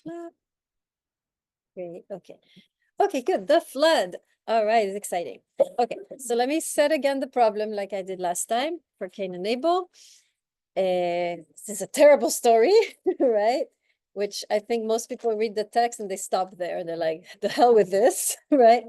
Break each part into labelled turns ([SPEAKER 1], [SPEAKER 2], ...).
[SPEAKER 1] clap. Great. Okay. Okay, good. The flood. All right, it's exciting. Okay, so let me set again the problem like I did last time for Cain and Abel. This is a terrible story, right? Which I think most people read the text and they stop there and they're like, the hell with this, right?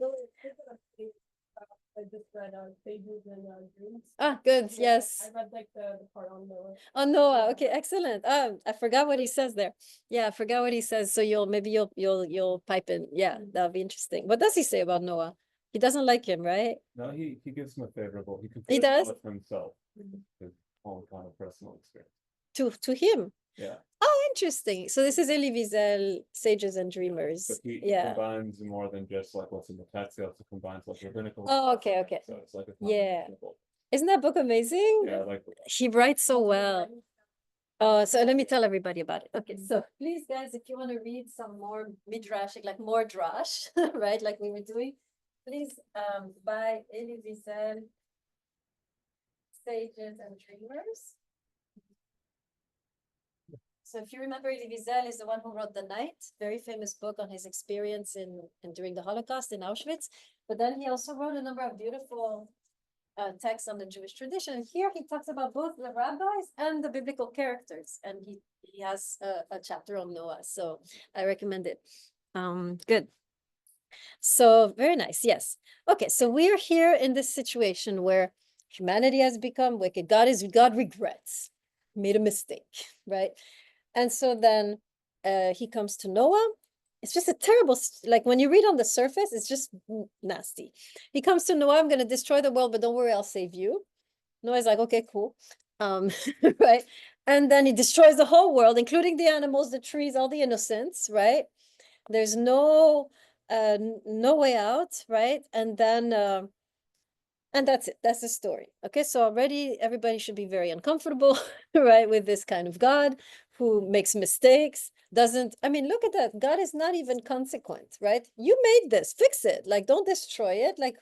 [SPEAKER 2] I just read Sages and Dreams.
[SPEAKER 1] Ah, good, yes.
[SPEAKER 2] I read like the part on Noah.
[SPEAKER 1] On Noah, okay, excellent. I forgot what he says there. Yeah, I forgot what he says. So you'll pipe in. Yeah, that'll be interesting. What does he say about Noah? He doesn't like him, right?
[SPEAKER 3] No, he gives him a favorable.
[SPEAKER 1] He does?
[SPEAKER 3] It himself, his own kind of personal experience.
[SPEAKER 1] To him.
[SPEAKER 3] Yeah,
[SPEAKER 1] Oh, interesting. So this is Elie Wiesel, Sages and Dreamers.
[SPEAKER 3] but he
[SPEAKER 1] Yeah.
[SPEAKER 3] combines more than just like what's in the text. He also combines like rabbinical.
[SPEAKER 1] Oh, okay, okay.
[SPEAKER 3] So it's like a
[SPEAKER 1] Yeah.
[SPEAKER 3] combination.
[SPEAKER 1] Isn't that book amazing?
[SPEAKER 3] Yeah, like
[SPEAKER 1] He writes so well. So let me tell everybody about it. Okay, so please, guys, if you want to read some more midrashic, like more drash, right, like we were doing, please buy Elie Wiesel, Sages and Dreamers. So if you remember, Elie Wiesel is the one who wrote The Night, very famous book on his experience in during the Holocaust in Auschwitz. But then he also wrote a number of beautiful texts on the Jewish tradition. Here he talks about both the rabbis and the biblical characters, and he has a chapter on Noah. So I recommend it. Good. So very nice. Yes. Okay. So we're here in this situation where humanity has become wicked. God regrets, made a mistake, right? And so then he comes to Noah. It's just a terrible, like when you read on the surface, it's just nasty. He comes to Noah, I'm going to destroy the world, but don't worry, I'll save you. Noah's like, okay, cool. Right? And then he destroys the whole world, including the animals, the trees, all the innocents, right? There's no way out, right? And then and that's it. That's the story. Okay, so already everybody should be very uncomfortable, right, with this kind of God who makes mistakes, doesn't, I mean, look at that. God is not even consequent, right? You made this, fix it. Like, don't destroy it. Like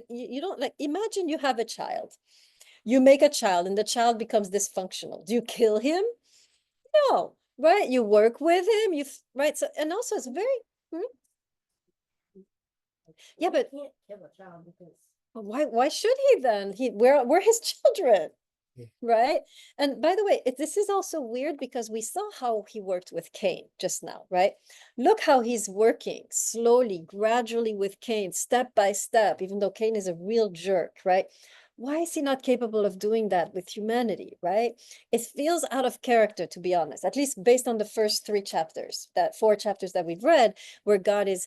[SPEAKER 1] you don't, like, imagine you have a child. You make a child and the child becomes dysfunctional. Do you kill him? No, right? You work with him, right? So, and also it's very, yeah, but
[SPEAKER 2] You can't kill a child because
[SPEAKER 1] why should he then? We're his children. Right? And by the way, this is also weird because we saw how he worked with Cain just now, right? Look how he's working slowly, gradually with Cain, step by step, even though Cain is a real jerk, right? Why is he not capable of doing that with humanity, right? It feels out of character, to be honest, at least based on the first 4 chapters that we've read, where God is,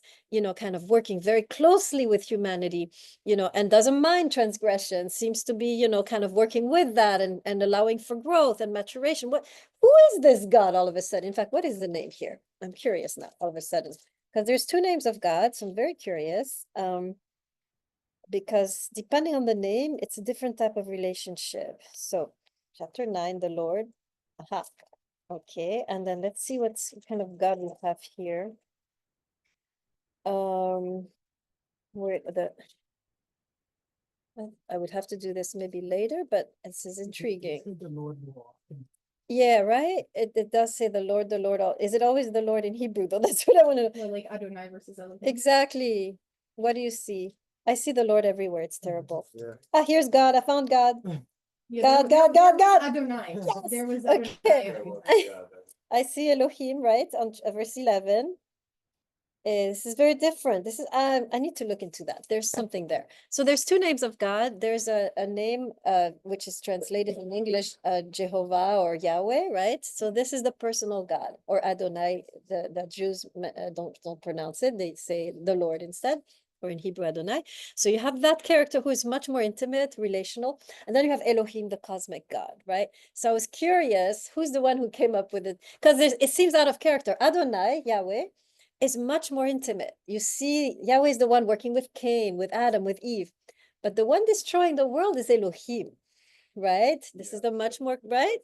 [SPEAKER 1] kind of working very closely with humanity, and doesn't mind transgression, seems to be, kind of working with that and allowing for growth and maturation. Who is this God all of a sudden? In fact, what is the name here? I'm curious now, all of a sudden, because there's 2 names of God, so I'm very curious. Because depending on the name, it's a different type of relationship. So chapter 9, the Lord. Aha. Okay, and then let's see what kind of God we have here. Where I would have to do this maybe later, but this is intriguing.
[SPEAKER 2] the Lord will often.
[SPEAKER 1] Yeah, right? It does say the Lord, is it always the Lord in Hebrew though? That's what I want to.
[SPEAKER 2] Or like Adonai versus Elohim.
[SPEAKER 1] Exactly. What do you see? I see the Lord everywhere. It's terrible.
[SPEAKER 3] Yeah.
[SPEAKER 1] Ah, here's God. I found God.
[SPEAKER 2] Yeah,
[SPEAKER 1] God.
[SPEAKER 2] there was Adonai.
[SPEAKER 1] Yes.
[SPEAKER 2] There was
[SPEAKER 1] Okay.
[SPEAKER 2] Adonai.
[SPEAKER 1] I see Elohim, right, on verse 11. This is very different. This is, I need to look into that. There's something there. So there's 2 names of God. There's a name which is translated in English Jehovah or Yahweh, right? So this is the personal God, or Adonai. The Jews don't pronounce it. They say the Lord instead, or in Hebrew Adonai. So you have that character who is much more intimate, relational, and then you have Elohim, the cosmic God, right? So I was curious, who's the one who came up with it? Because it seems out of character. Adonai, Yahweh, is much more intimate. You see, Yahweh is the one working with Cain, with Adam, with Eve. But the one destroying the world is Elohim, right? This is the much more, right?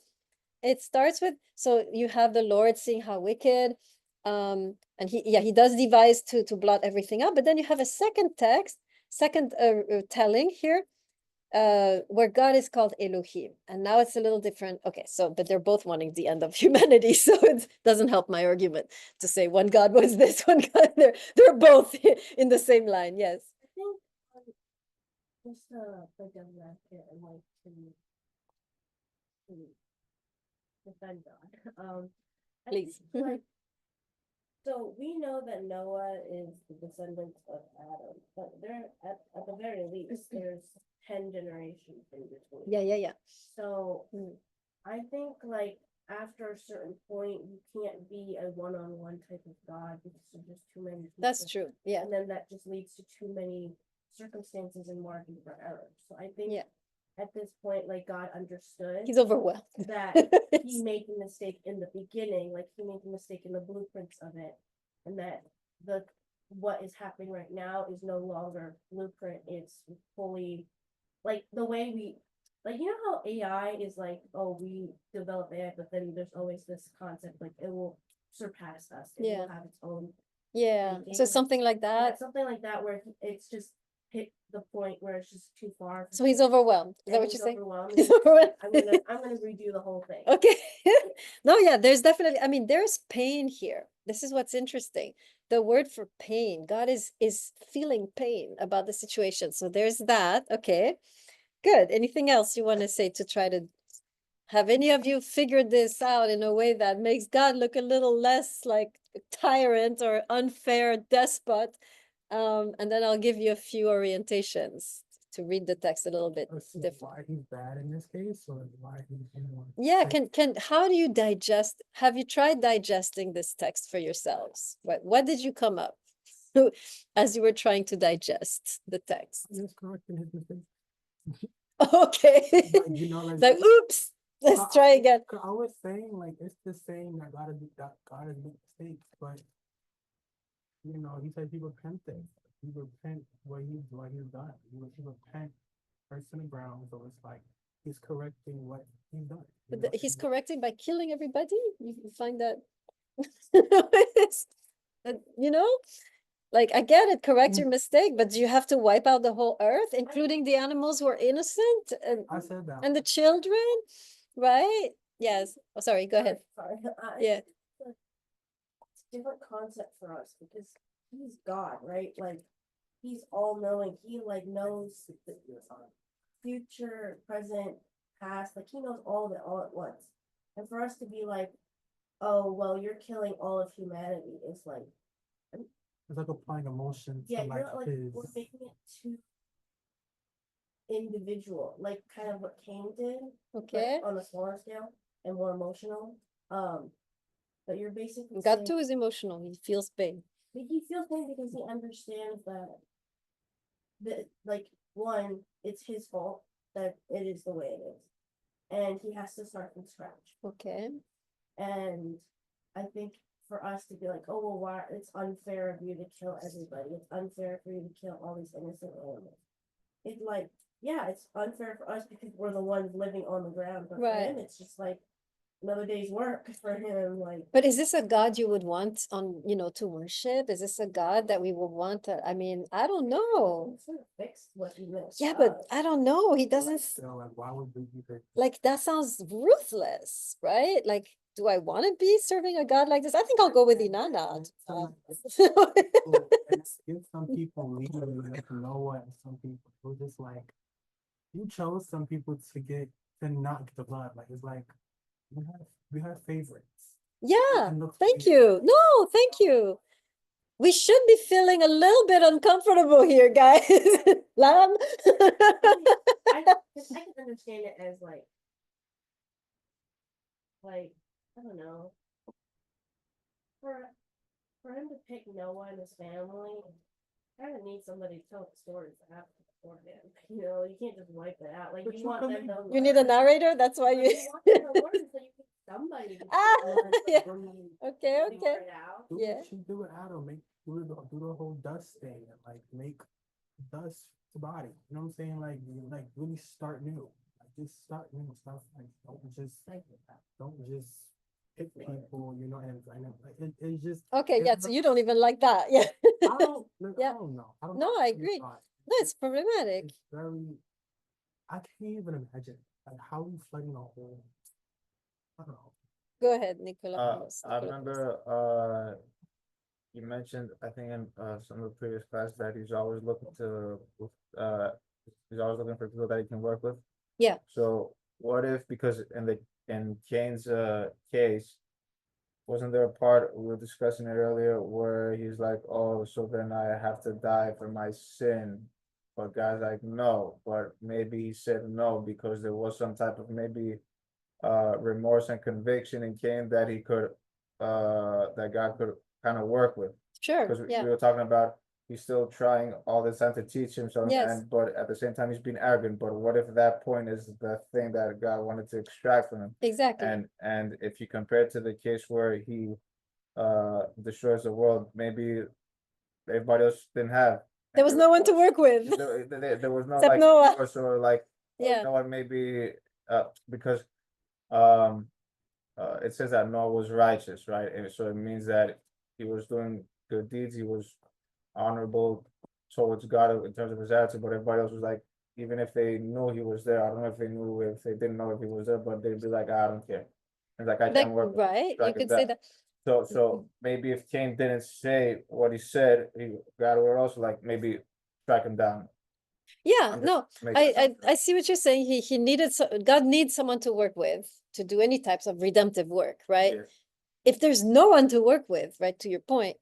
[SPEAKER 1] It starts with, so you have the Lord seeing how wicked, and he does devise to blot everything out. But then you have a second text, second telling here, where God is called Elohim, and now it's a little different. Okay, so but they're both wanting the end of humanity, so it doesn't help my argument to say one God was this, one God. They're both in the same line. Yes.
[SPEAKER 4] I think, just like a bracket and like to defend God. I think,
[SPEAKER 1] Please.
[SPEAKER 4] like, so we know that Noah is the descendant of Adam, but there at the very least there's 10 generations in between.
[SPEAKER 1] Yeah.
[SPEAKER 4] So
[SPEAKER 1] Mm.
[SPEAKER 4] I think like after a certain point you can't be a one-on-one type of God because there's just too many people.
[SPEAKER 1] That's true. Yeah.
[SPEAKER 4] And then that just leads to too many circumstances and margin for error. So I think
[SPEAKER 1] Yeah.
[SPEAKER 4] at this point, like God understood
[SPEAKER 1] He's overwhelmed.
[SPEAKER 4] that he made the mistake in the beginning, like he made the mistake in the blueprints of it, and that what is happening right now is no longer blueprint, it's fully like the way we like you know how AI is like, oh, we develop AI, but then there's always this concept like it will surpass us, it
[SPEAKER 1] Yeah.
[SPEAKER 4] will have its own
[SPEAKER 1] Yeah. So
[SPEAKER 4] thinking.
[SPEAKER 1] something like
[SPEAKER 4] yeah,
[SPEAKER 1] that.
[SPEAKER 4] something like that where it's just hit the point where it's just too far.
[SPEAKER 1] So he's overwhelmed. Is that
[SPEAKER 4] and
[SPEAKER 1] what
[SPEAKER 4] he's
[SPEAKER 1] you're saying?
[SPEAKER 4] overwhelmed,
[SPEAKER 1] He's
[SPEAKER 4] and he's
[SPEAKER 1] overwhelmed.
[SPEAKER 4] like, I'm gonna redo the whole thing.
[SPEAKER 1] Okay. No, yeah, there's definitely, I mean, there's pain here. This is what's interesting. The word for pain, God is feeling pain about the situation. So there's that. Okay. Good. Anything else you want to say to try to have any of you figured this out in a way that makes God look a little less like a tyrant or unfair despot? And then I'll give you a few orientations to read the text a little bit
[SPEAKER 5] Let's see
[SPEAKER 1] different.
[SPEAKER 5] why he's bad in this case, or why he's anyone.
[SPEAKER 1] Yeah, how do you digest, have you tried digesting this text for yourselves? What did you come up as you were trying to digest the text?
[SPEAKER 5] He was correcting his mistake.
[SPEAKER 1] Okay.
[SPEAKER 5] Like, you know, like,
[SPEAKER 1] Like, oops, let's try again.
[SPEAKER 5] I was saying, like, it's the saying that God has made mistakes, but you know, he said he repented. He repent what he's done. He repent first in the ground. So it's like he's correcting what he's done.
[SPEAKER 1] But
[SPEAKER 5] know?
[SPEAKER 1] he's correcting by killing everybody? You find that? You know? Like, I get it, correct your mistake, but do you have to wipe out the whole earth, including the animals who are innocent
[SPEAKER 5] I said that.
[SPEAKER 1] and the children? Right? Yes. Oh, sorry, go ahead.
[SPEAKER 4] Sorry.
[SPEAKER 1] Yeah.
[SPEAKER 4] It's a different concept for us because he's God, right? Like he's all knowing. He like knows the future, present, past. Like he knows all of it all at once. And for us to be like, oh well, you're killing all of humanity is like,
[SPEAKER 5] It's like applying emotion
[SPEAKER 4] yeah,
[SPEAKER 5] to like
[SPEAKER 4] you're like
[SPEAKER 5] his.
[SPEAKER 4] we're making it too individual, like kind of what Cain did.
[SPEAKER 1] Okay.
[SPEAKER 4] But on a smaller scale and more emotional. But you're basically
[SPEAKER 1] God
[SPEAKER 4] saying,
[SPEAKER 1] too is emotional. He feels pain.
[SPEAKER 4] but he feels pain because he understands that like one, it's his fault that it is the way it is. And he has to start from scratch.
[SPEAKER 1] Okay.
[SPEAKER 4] And I think for us to be like, oh well, why it's unfair of you to kill everybody. It's unfair for you to kill all these innocent animals. It's like, yeah, it's unfair for us because we're the ones living on the ground. But for
[SPEAKER 1] Right.
[SPEAKER 4] him, it's just like another day's work for him. Like,
[SPEAKER 1] But is this a God you would want on, to worship? Is this a God that we would want to, I mean, I don't know.
[SPEAKER 4] it's gonna fix what he missed.
[SPEAKER 1] Yeah, but I don't know. He doesn't,
[SPEAKER 5] So like, why would we even?
[SPEAKER 1] like, that sounds ruthless, right? Like, do I want to be serving a God like this? I think I'll go with Inanna.
[SPEAKER 5] Give some people legally like Noah and some people who just like you chose some people to not get the blood. Like it's like we have favorites.
[SPEAKER 1] Yeah,
[SPEAKER 5] And look,
[SPEAKER 1] thank you. No, thank you. We should be feeling a little bit uncomfortable here, guys. Lamb.
[SPEAKER 4] I can understand it as like I don't know. For him to pick Noah and his family, kind of need somebody to tell the stories after beforehand. You know, you can't just wipe it out. Like
[SPEAKER 5] But
[SPEAKER 4] you
[SPEAKER 5] you
[SPEAKER 4] want
[SPEAKER 5] come
[SPEAKER 4] them
[SPEAKER 5] in-
[SPEAKER 4] to.
[SPEAKER 1] You need a narrator, that's why
[SPEAKER 4] Like,
[SPEAKER 1] you.
[SPEAKER 4] you want them to learn, so you need somebody. to
[SPEAKER 1] Ah,
[SPEAKER 4] learn,
[SPEAKER 1] yeah.
[SPEAKER 4] figure
[SPEAKER 1] Okay.
[SPEAKER 4] it out.
[SPEAKER 5] Do
[SPEAKER 1] Yeah.
[SPEAKER 5] what you do with Adam, do the whole dust thing and like make dust the body. You know what I'm saying? Like really start new. Like just start new stuff. Like don't just pick people, you know, and it's just
[SPEAKER 1] Okay,
[SPEAKER 5] it's
[SPEAKER 1] yeah, so you don't even like that, yeah.
[SPEAKER 5] I don't
[SPEAKER 1] Yeah.
[SPEAKER 5] know. I don't
[SPEAKER 1] No,
[SPEAKER 5] know
[SPEAKER 1] I
[SPEAKER 5] how to
[SPEAKER 1] agree.
[SPEAKER 5] respond.
[SPEAKER 1] No, it's problematic.
[SPEAKER 5] It's very I can't even imagine, like, how you flooding a whole, I don't know.
[SPEAKER 1] Go ahead, Nicola.
[SPEAKER 6] I remember, you mentioned, I think in, some of the previous class that he's always looking to, uh, he's always looking for people that he can work with.
[SPEAKER 1] Yeah.
[SPEAKER 6] So what if, because in Kane's, case, wasn't there a part, we were discussing it earlier, where he's like, oh, so then I have to die for my sin? But God's like, no, but maybe he said no because there was some type of maybe remorse and conviction in Cain that he could that God could kind of work with.
[SPEAKER 1] Sure,
[SPEAKER 6] Because we
[SPEAKER 1] yeah,
[SPEAKER 6] were talking about he's still trying all this time to teach him something,
[SPEAKER 1] Yes.
[SPEAKER 6] and but at the same time he's being arrogant. But what if that point is the thing that God wanted to extract from him?
[SPEAKER 1] exactly.
[SPEAKER 6] And if you compare it to the case where he destroys the world, maybe everybody else didn't have.
[SPEAKER 1] There was no one to work with.
[SPEAKER 6] There was no
[SPEAKER 1] Except
[SPEAKER 6] like
[SPEAKER 1] Noah.
[SPEAKER 6] force or like
[SPEAKER 1] Yeah,
[SPEAKER 6] no one maybe because um it says that Noah was righteous, right? And so it means that he was doing good deeds, he was honorable towards God in terms of his attitude, but everybody else was like, even if they knew he was there, I don't know if they knew, if they didn't know if he was there, but they'd be like, I don't care. It's like I
[SPEAKER 1] like,
[SPEAKER 6] can't work.
[SPEAKER 1] right, you
[SPEAKER 6] track of
[SPEAKER 1] could say that.
[SPEAKER 6] So maybe if Cain didn't say what he said, God would also like maybe track him down.
[SPEAKER 1] Yeah,
[SPEAKER 6] I'm just
[SPEAKER 1] no,
[SPEAKER 6] making
[SPEAKER 1] I see what you're saying. He needed, God needs someone to work with to do any types of redemptive work, right?
[SPEAKER 6] Yeah.
[SPEAKER 1] If there's no one to work with, right, to your point,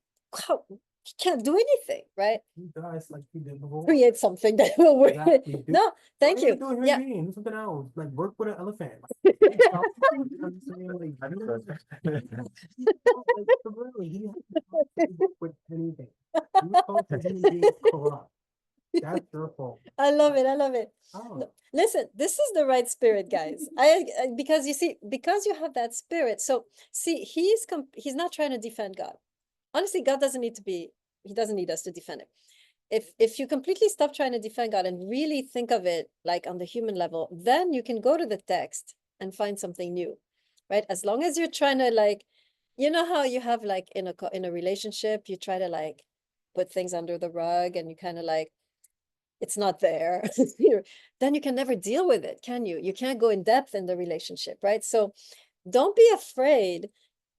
[SPEAKER 1] he can't do anything, right?
[SPEAKER 5] He does like he did before.
[SPEAKER 1] Create something that will work.
[SPEAKER 5] Exactly, dude.
[SPEAKER 1] No, thank
[SPEAKER 5] Why are
[SPEAKER 1] you.
[SPEAKER 5] doing
[SPEAKER 1] Yeah,
[SPEAKER 5] Do something else, like work with an elephant. He has to work with anything. You told the human being corrupt. That's your fault.
[SPEAKER 1] I love it. I love it.
[SPEAKER 5] Oh,
[SPEAKER 1] No, listen, this is the right spirit, guys. Because you see, because you have that spirit. So see, he's not trying to defend God. Honestly, God doesn't need to be, he doesn't need us to defend him. If you completely stop trying to defend God and really think of it like on the human level, then you can go to the text and find something new, right? As long as you're trying to like, you know how you have like in a relationship, you try to like put things under the rug and you kind of like, it's not there, then you can never deal with it, can you? You can't go in depth in the relationship, right? So don't be afraid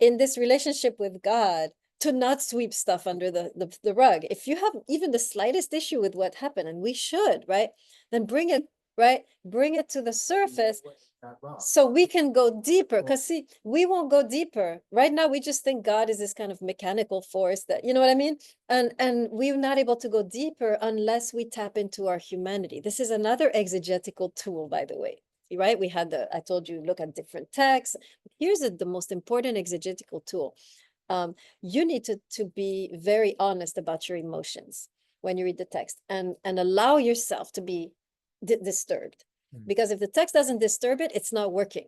[SPEAKER 1] in this relationship with God to not sweep stuff under the rug. If you have even the slightest issue with what happened, and we should, right? Then bring it, right? Bring it to the surface
[SPEAKER 5] that wrong.
[SPEAKER 1] so we can go deeper. Because see, we won't go deeper. Right now, we just think God is this kind of mechanical force that, you know what I mean? And we're not able to go deeper unless we tap into our humanity. This is another exegetical tool, by the way. Right? We had I told you, look at different texts. Here's the most important exegetical tool. You need to be very honest about your emotions when you read the text and allow yourself to be disturbed. Because if the text doesn't disturb it, it's not working,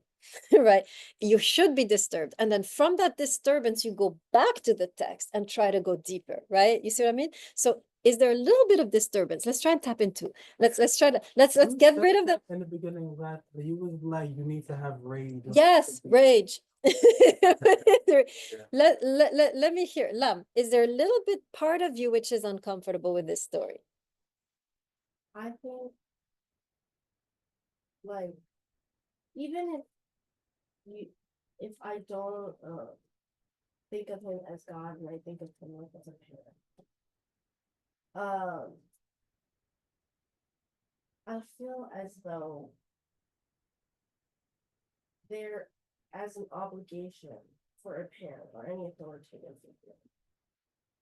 [SPEAKER 1] right? You should be disturbed. And then from that disturbance, you go back to the text and try to go deeper, right? You see what I mean? So is there a little bit of disturbance? Let's try and tap into. Let's try to, let's
[SPEAKER 5] You
[SPEAKER 1] get
[SPEAKER 5] said
[SPEAKER 1] rid of the,
[SPEAKER 5] that in the beginning that you was like, you need to have rage.
[SPEAKER 1] yes, rage. Let me hear. Lam, is there a little bit part of you which is uncomfortable with this story?
[SPEAKER 4] I think, like, even if I don't think of him as God and I think of him like as a parent, I feel as though there as an obligation for a parent or any authoritative figure,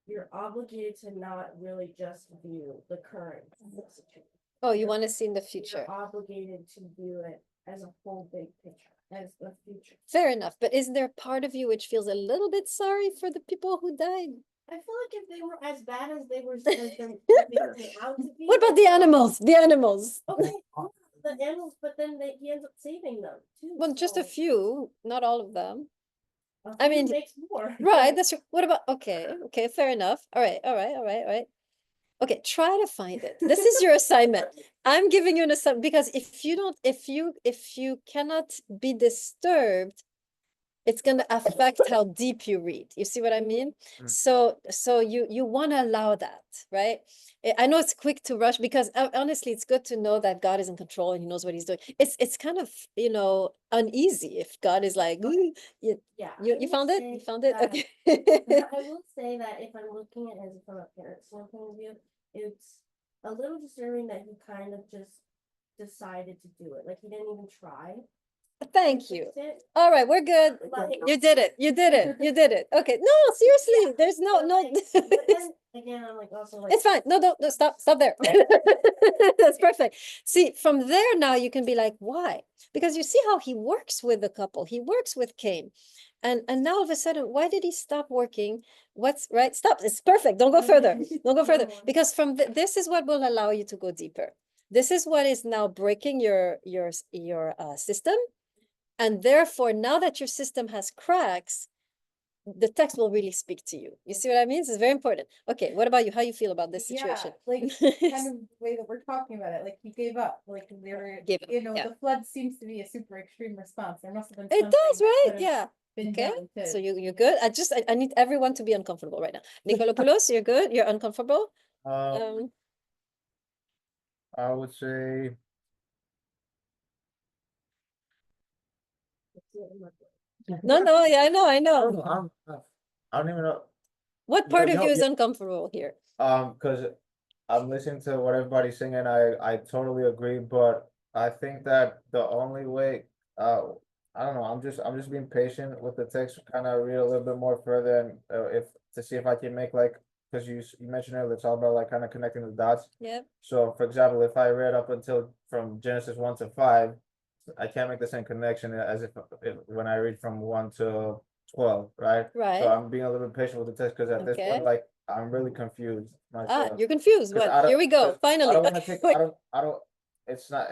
[SPEAKER 4] you're obligated to not really just view the current situation.
[SPEAKER 1] Oh, you want to see in the future.
[SPEAKER 4] You're obligated to view it as a whole big picture, as the future.
[SPEAKER 1] Fair enough. But is there part of you which feels a little bit sorry for the people who died?
[SPEAKER 4] I feel like if they were as bad as they were as they're making out to be.
[SPEAKER 1] What about the animals? The animals.
[SPEAKER 4] Okay, the animals, but then he ends up saving them too.
[SPEAKER 1] Well, just a
[SPEAKER 4] so
[SPEAKER 1] few, not all of them.
[SPEAKER 4] a
[SPEAKER 1] I
[SPEAKER 4] few
[SPEAKER 1] mean,
[SPEAKER 4] makes more.
[SPEAKER 1] Right, that's what about, okay, fair enough. All right. Okay, try to find it. This is your assignment. I'm giving you an assignment because if you cannot be disturbed it's gonna affect how deep you read. You see what I mean?
[SPEAKER 6] Mm.
[SPEAKER 1] So you want to allow that, right? I know it's quick to rush because honestly, it's good to know that God is in control and He knows what He's doing. It's kind of uneasy if God is like, "Ooh,"
[SPEAKER 4] Yeah.
[SPEAKER 1] you
[SPEAKER 4] I will
[SPEAKER 1] found it?
[SPEAKER 4] say
[SPEAKER 1] You found it?
[SPEAKER 4] that-
[SPEAKER 1] Okay.
[SPEAKER 4] I will say that if I'm looking at it from a parent's point of view, it's a little disturbing that he kind of just decided to do it. Like he didn't even try. to
[SPEAKER 1] Thank you.
[SPEAKER 4] fix it.
[SPEAKER 1] All right, we're good.
[SPEAKER 4] Like-
[SPEAKER 1] You did it. You did it. You did it. Okay. No, seriously, there's no
[SPEAKER 4] But,
[SPEAKER 1] no.
[SPEAKER 4] like, but then again, I'm like also like.
[SPEAKER 1] It's fine. No, no, stop there. That's perfect. See, from there now you can be like, why? Because you see how he works with the couple. He works with Cain. And now all of a sudden, why did he stop working? What's right? Stop. It's perfect. Don't go further. Don't go further. Because from this is what will allow you to go deeper. This is what is now breaking your system. And therefore, now that your system has cracks, the text will really speak to you. You see what I mean? This is very important. Okay, what about you? How you feel about this situation?
[SPEAKER 2] Yeah, like kind of the way that we're talking about it, like he gave up, like they were,
[SPEAKER 1] Gave up,
[SPEAKER 2] you know,
[SPEAKER 1] yeah.
[SPEAKER 2] the flood seems to be a super extreme response. There must have been.
[SPEAKER 1] It
[SPEAKER 2] something
[SPEAKER 1] does, right?
[SPEAKER 2] that have
[SPEAKER 1] Yeah.
[SPEAKER 2] Been
[SPEAKER 1] Okay.
[SPEAKER 2] done to.
[SPEAKER 1] So you're good. I need everyone to be uncomfortable right now. Nicolopoulos, you're good. You're uncomfortable. Um,
[SPEAKER 6] I would say,
[SPEAKER 1] no, yeah, I know.
[SPEAKER 6] I don't know, I don't even know,
[SPEAKER 1] What part
[SPEAKER 6] you
[SPEAKER 1] of
[SPEAKER 6] know,
[SPEAKER 1] you is
[SPEAKER 6] yeah.
[SPEAKER 1] uncomfortable here?
[SPEAKER 6] cause I'm listening to what everybody's saying, I totally agree, but I think that the only way, I don't know, I'm just being patient with the text, kind of read a little bit more further and, if, to see if I can make like, cause you mentioned earlier, it's all about like kind of connecting the dots.
[SPEAKER 1] Yeah.
[SPEAKER 6] So for example, if I read up until from Genesis 1 to 5, I can't make the same connection as if when I read from 1 to 12, right? So
[SPEAKER 1] Right.
[SPEAKER 6] I'm being a little bit patient with the text because at this
[SPEAKER 1] Okay.
[SPEAKER 6] point, like I'm really confused myself.
[SPEAKER 1] You're confused.
[SPEAKER 6] 'Cause I
[SPEAKER 1] What?
[SPEAKER 6] don't-
[SPEAKER 1] Here we go.
[SPEAKER 6] 'cause
[SPEAKER 1] Finally.
[SPEAKER 6] I don't want to take.
[SPEAKER 1] Wait.
[SPEAKER 6] I don't. It's not.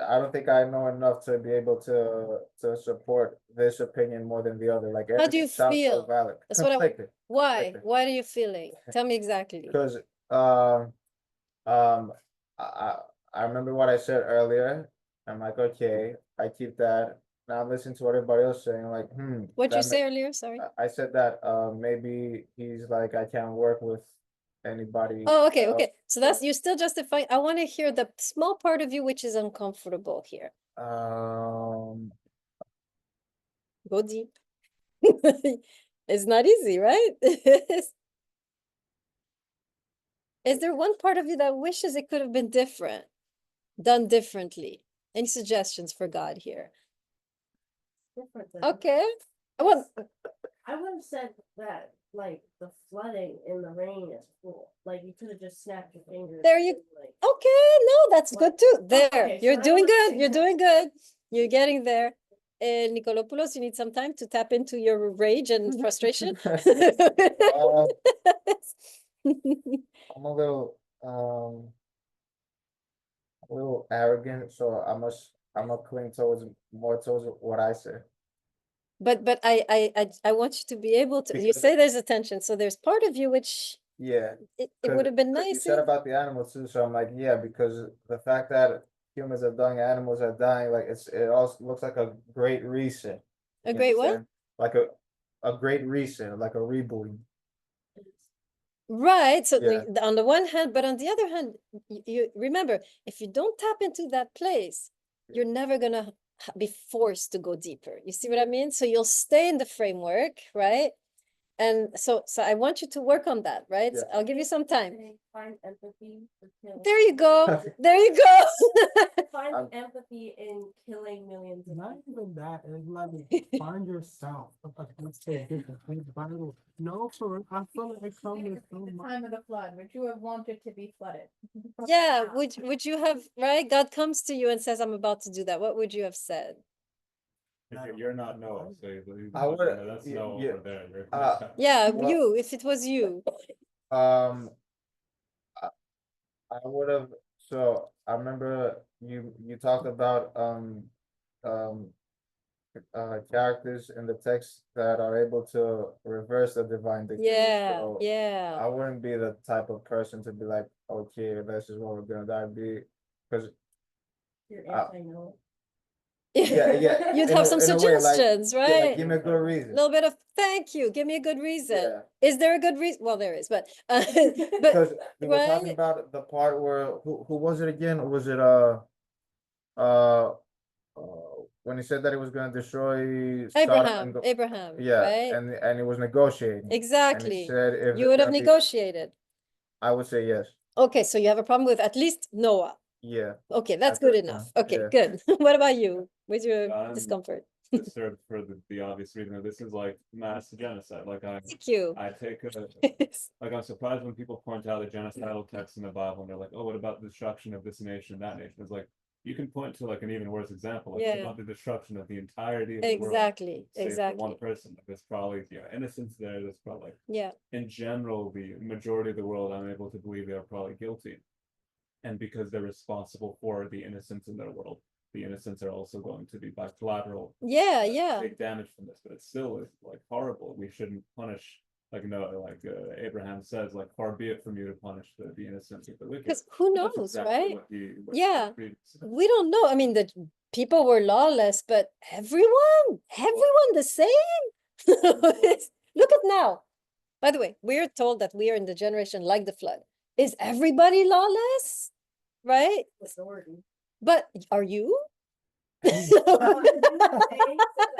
[SPEAKER 6] I don't think I know enough to be able to support this opinion more than the other. Like
[SPEAKER 1] How do you
[SPEAKER 6] everything sounds so
[SPEAKER 1] feel?
[SPEAKER 6] valid.
[SPEAKER 1] That's what I.
[SPEAKER 6] Conflicted.
[SPEAKER 1] Why?
[SPEAKER 6] Conflicted.
[SPEAKER 1] What are you feeling? Tell me exactly.
[SPEAKER 6] Because um I I remember what I said earlier. I'm like, okay, I keep that. Now I'm listening to what everybody else saying, like,
[SPEAKER 1] What'd you
[SPEAKER 6] that
[SPEAKER 1] say earlier? Sorry.
[SPEAKER 6] I said that maybe he's like I can't work with anybody.
[SPEAKER 1] Oh, okay,
[SPEAKER 6] else.
[SPEAKER 1] okay. So that's you're still justifying. I want to hear the small part of you which is uncomfortable here. Go deep. It's not easy, right? Is there one part of you that wishes it could have been different, done differently? Any suggestions for God here?
[SPEAKER 4] Different than-
[SPEAKER 1] Okay. Well,
[SPEAKER 4] I would have said that like the flooding in the rain is cool. Like you could have just snapped your fingers.
[SPEAKER 1] There you-
[SPEAKER 4] and, like,
[SPEAKER 1] okay, no, that's good too. There,
[SPEAKER 4] okay, so
[SPEAKER 1] you're
[SPEAKER 4] I
[SPEAKER 1] doing
[SPEAKER 4] would
[SPEAKER 1] good.
[SPEAKER 4] say
[SPEAKER 1] You're
[SPEAKER 4] that.
[SPEAKER 1] doing good. You're getting there. Nicolopoulos, you need some time to tap into your rage and frustration.
[SPEAKER 6] I'm a little arrogant, so I'm gonna cling more towards what I say.
[SPEAKER 1] But I want you to be able to. You
[SPEAKER 6] Because-
[SPEAKER 1] say there's a tension, so there's part of you which
[SPEAKER 6] Yeah.
[SPEAKER 1] it
[SPEAKER 6] 'Cause-
[SPEAKER 1] would have been
[SPEAKER 6] 'cause You
[SPEAKER 1] nice
[SPEAKER 6] said
[SPEAKER 1] if
[SPEAKER 6] about the animals too, so I'm like, yeah, because the fact that humans are dying, animals are dying, like it also looks like a great reset.
[SPEAKER 1] a
[SPEAKER 6] you
[SPEAKER 1] great what?
[SPEAKER 6] understand? Like a great reset, like a reboot.
[SPEAKER 1] Right. So
[SPEAKER 6] Yeah.
[SPEAKER 1] on the one hand, but on the other hand, you remember if you don't tap into that place, you're never gonna be forced to go deeper. You see what I mean? So you'll stay in the framework, right? And so I want you to work on that, right? So
[SPEAKER 6] Yeah.
[SPEAKER 1] I'll give you some time.
[SPEAKER 4] Say, find empathy for killing.
[SPEAKER 1] There you go. There you go.
[SPEAKER 4] Find
[SPEAKER 6] I'm-
[SPEAKER 4] empathy in killing millions of
[SPEAKER 5] Not
[SPEAKER 4] people.
[SPEAKER 5] even that, it's like find yourself. Let's say different. Read the Bible. No, for real, I feel like it comes with so
[SPEAKER 2] The
[SPEAKER 5] much.
[SPEAKER 2] time of the flood, would you have wanted to be flooded?
[SPEAKER 1] Yeah, would you have, right? God comes to you and says, I'm about to do that. What would you have said?
[SPEAKER 3] You're not Noah, so you-
[SPEAKER 6] I would-
[SPEAKER 3] that's
[SPEAKER 6] yeah,
[SPEAKER 3] no
[SPEAKER 6] yeah.
[SPEAKER 3] over there. You're-
[SPEAKER 1] Yeah,
[SPEAKER 6] Well-
[SPEAKER 1] you, if it was you.
[SPEAKER 6] Um, I would have, so I remember you talked about, um, characters in the text that are able to reverse the divine decree.
[SPEAKER 1] Yeah,
[SPEAKER 6] So
[SPEAKER 1] yeah.
[SPEAKER 6] I wouldn't be the type of person to be like, okay, this is what we're gonna die be, because
[SPEAKER 4] You're
[SPEAKER 6] Uh,
[SPEAKER 4] anti-no.
[SPEAKER 6] Yeah.
[SPEAKER 1] You'd
[SPEAKER 6] in
[SPEAKER 1] have
[SPEAKER 6] a-
[SPEAKER 1] some
[SPEAKER 6] in a way, like,
[SPEAKER 1] suggestions,
[SPEAKER 6] Yeah, like,
[SPEAKER 1] right?
[SPEAKER 6] give me a good
[SPEAKER 1] A
[SPEAKER 6] reason.
[SPEAKER 1] little bit of, thank you, give me a good reason.
[SPEAKER 6] Yeah.
[SPEAKER 1] Is there a good reason? Well, there is, but, but,
[SPEAKER 6] Because we were talking
[SPEAKER 1] right?
[SPEAKER 6] about the part where, who was it again? Was it, uh, when he said that he was gonna destroy Sodom and
[SPEAKER 1] Abraham,
[SPEAKER 6] yeah,
[SPEAKER 1] right?
[SPEAKER 6] and he was negotiating. And he
[SPEAKER 1] Exactly.
[SPEAKER 6] said if
[SPEAKER 1] You
[SPEAKER 6] it's
[SPEAKER 1] would have
[SPEAKER 6] gonna be,
[SPEAKER 1] negotiated.
[SPEAKER 6] I would say yes.
[SPEAKER 1] Okay, so you have a problem with at least Noah.
[SPEAKER 6] Yeah.
[SPEAKER 1] Okay, that's
[SPEAKER 6] At
[SPEAKER 1] good
[SPEAKER 6] this
[SPEAKER 1] enough.
[SPEAKER 6] point,
[SPEAKER 1] Okay,
[SPEAKER 6] yeah.
[SPEAKER 1] good. What about you? What's your
[SPEAKER 3] I'm
[SPEAKER 1] discomfort?
[SPEAKER 3] Disturbed for the obvious reason that this is like mass genocide. Like
[SPEAKER 1] Thank you.
[SPEAKER 3] I take like I'm surprised when people point out the genocidal texts in the Bible and they're like, oh, what about the destruction of this nation, that nation? It's like you can point to like an even worse example, like
[SPEAKER 1] Yeah.
[SPEAKER 3] about the destruction of the entirety of the world.
[SPEAKER 1] Exactly,
[SPEAKER 3] Save for
[SPEAKER 1] exactly.
[SPEAKER 3] one person. Like, there's probably innocence there. There's probably
[SPEAKER 1] Yeah,
[SPEAKER 3] in general the majority of the world I'm able to believe they are probably guilty, and because they're responsible for the innocence in their world, the innocents are also going to be by collateral
[SPEAKER 1] yeah, yeah.
[SPEAKER 3] take damage from this, but it still is like horrible. We shouldn't punish, like, no, like Abraham says, like, far be it from you to punish the innocent with the wicked.
[SPEAKER 1] Because who
[SPEAKER 3] That's
[SPEAKER 1] knows,
[SPEAKER 3] exactly
[SPEAKER 1] right?
[SPEAKER 3] what
[SPEAKER 1] Yeah.
[SPEAKER 3] he said.
[SPEAKER 1] We don't know. I mean, the people were lawless, but everyone the same. Look at now. By the way, we're told that we are in the generation like the flood. Is everybody lawless? Right?
[SPEAKER 4] Authority.
[SPEAKER 1] But are you?
[SPEAKER 4] I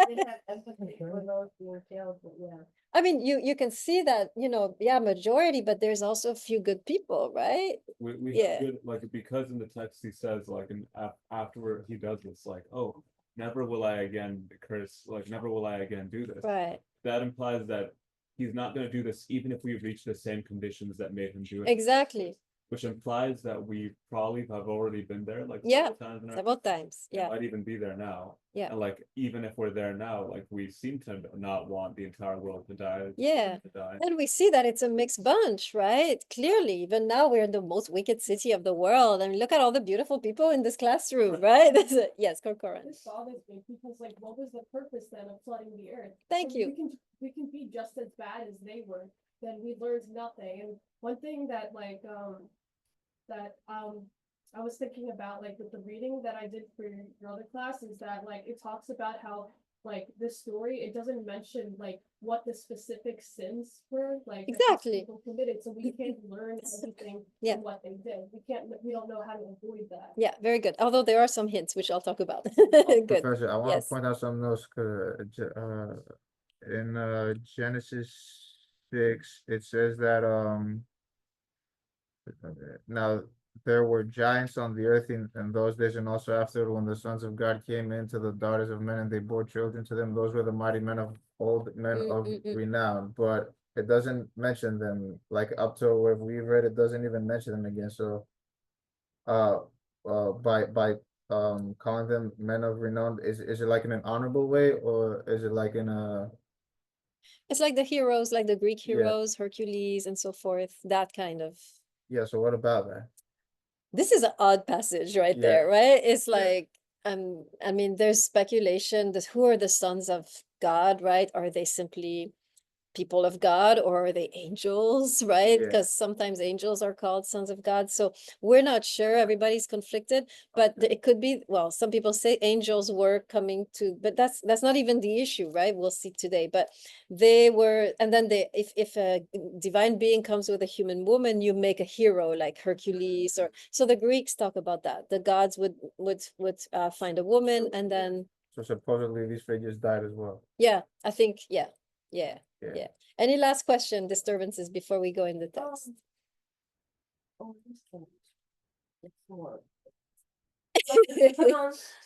[SPEAKER 4] didn't have empathy for those being killed, but yeah.
[SPEAKER 1] I mean, you can see that, yeah, majority, but there's also a few good people, right?
[SPEAKER 3] We
[SPEAKER 1] Yeah.
[SPEAKER 3] should, like, because in the text he says, like, and afterward he does this, like, oh, never will I again curse, like, never will I again do this.
[SPEAKER 1] Right.
[SPEAKER 3] That implies that he's not going to do this even if we reach the same conditions that made him do it.
[SPEAKER 1] Exactly.
[SPEAKER 3] Which implies that we probably have already been there, like,
[SPEAKER 1] Yeah,
[SPEAKER 3] several times in our
[SPEAKER 1] Several times.
[SPEAKER 3] it
[SPEAKER 1] Yeah.
[SPEAKER 3] might even be there now.
[SPEAKER 1] Yeah.
[SPEAKER 3] And like, even if we're there now, like, we seem to not want the entire world to die.
[SPEAKER 1] Yeah.
[SPEAKER 3] To die.
[SPEAKER 1] And we see that it's a mixed bunch, right? Clearly, even now we're in the most wicked city of the world. I mean, look at all the beautiful people in this classroom, right? Yes, Corcoran.
[SPEAKER 7] This bothers me because like what was the purpose then of flooding the earth?
[SPEAKER 1] Thank
[SPEAKER 7] If
[SPEAKER 1] you.
[SPEAKER 7] We can be just as bad as they were, then we learned nothing. And one thing that I was thinking about like with the reading that I did for your other class is that like it talks about how like this story, it doesn't mention like what the specific sins were like that these
[SPEAKER 1] Exactly.
[SPEAKER 7] people committed, so we can't learn everything
[SPEAKER 1] Yeah.
[SPEAKER 7] from what they did. We don't know how to avoid that.
[SPEAKER 1] Yeah, very good. Although there are some hints, which I'll talk about. Good.
[SPEAKER 6] Professor, I want
[SPEAKER 1] Yes.
[SPEAKER 6] to point out something else, in Genesis 6, it says that now there were giants on the earth in those days, and also after, when the sons of God came into the daughters of men and they bore children to them, those were the mighty men of old, men of renown. But it doesn't mention them, like up to where we read, it doesn't even mention them again. So by calling them men of renown, is it like in an honorable way, or is it like in a
[SPEAKER 1] It's like the heroes, like the Greek
[SPEAKER 6] Yeah.
[SPEAKER 1] heroes, Hercules and so forth, that kind of.
[SPEAKER 6] yeah, so what about that?
[SPEAKER 1] This is an odd passage right
[SPEAKER 6] Yeah.
[SPEAKER 1] there, right? It's like, I mean, there's speculation that who are the sons of God, right? Are they simply people of God, or are they angels, right?
[SPEAKER 6] Yeah.
[SPEAKER 1] Because sometimes angels are called sons of God. So we're not sure. Everybody's conflicted, but it could be, well, some people say angels were coming to, but that's not even the issue, right? We'll see today. But they were, and then if a divine being comes with a human woman, you make a hero like Hercules, or so the Greeks talk about that. The gods would find a woman, and then
[SPEAKER 6] So supposedly these figures died as well.
[SPEAKER 1] yeah, I think yeah.
[SPEAKER 6] Yeah.
[SPEAKER 1] Any last question, disturbances before we go in the text?
[SPEAKER 4] Oh, this thing. It's more.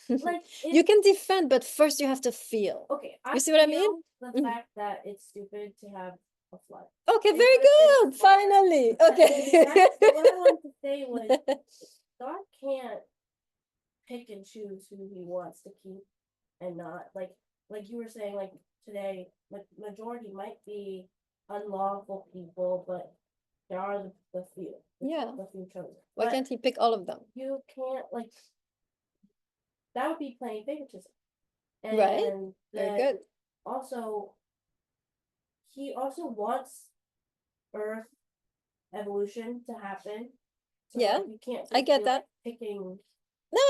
[SPEAKER 4] Like,
[SPEAKER 1] You can defend, but first you have to feel.
[SPEAKER 4] okay.
[SPEAKER 1] You see what I mean?
[SPEAKER 4] feel The
[SPEAKER 1] Mhm.
[SPEAKER 4] fact that it's stupid to have a flood.
[SPEAKER 1] Okay,
[SPEAKER 4] It's
[SPEAKER 1] very
[SPEAKER 4] just that
[SPEAKER 1] good.
[SPEAKER 4] it's-
[SPEAKER 1] Finally. Okay.
[SPEAKER 4] What I wanted to say was, God can't pick and choose who he wants to keep and not, like you were saying, like today, majority might be unlawful people, but there are the few.
[SPEAKER 1] Yeah.
[SPEAKER 4] The few chosen.
[SPEAKER 1] Why
[SPEAKER 4] But
[SPEAKER 1] can't he pick all of them?
[SPEAKER 4] you can't, like, that would be plain favoritism.
[SPEAKER 1] Right.
[SPEAKER 4] And
[SPEAKER 1] Very
[SPEAKER 4] then
[SPEAKER 1] good.
[SPEAKER 4] also, he also wants Earth evolution to happen. So
[SPEAKER 1] Yeah,
[SPEAKER 4] like, you can't
[SPEAKER 1] I
[SPEAKER 4] just
[SPEAKER 1] get
[SPEAKER 4] be,
[SPEAKER 1] that.
[SPEAKER 4] like, picking
[SPEAKER 1] No,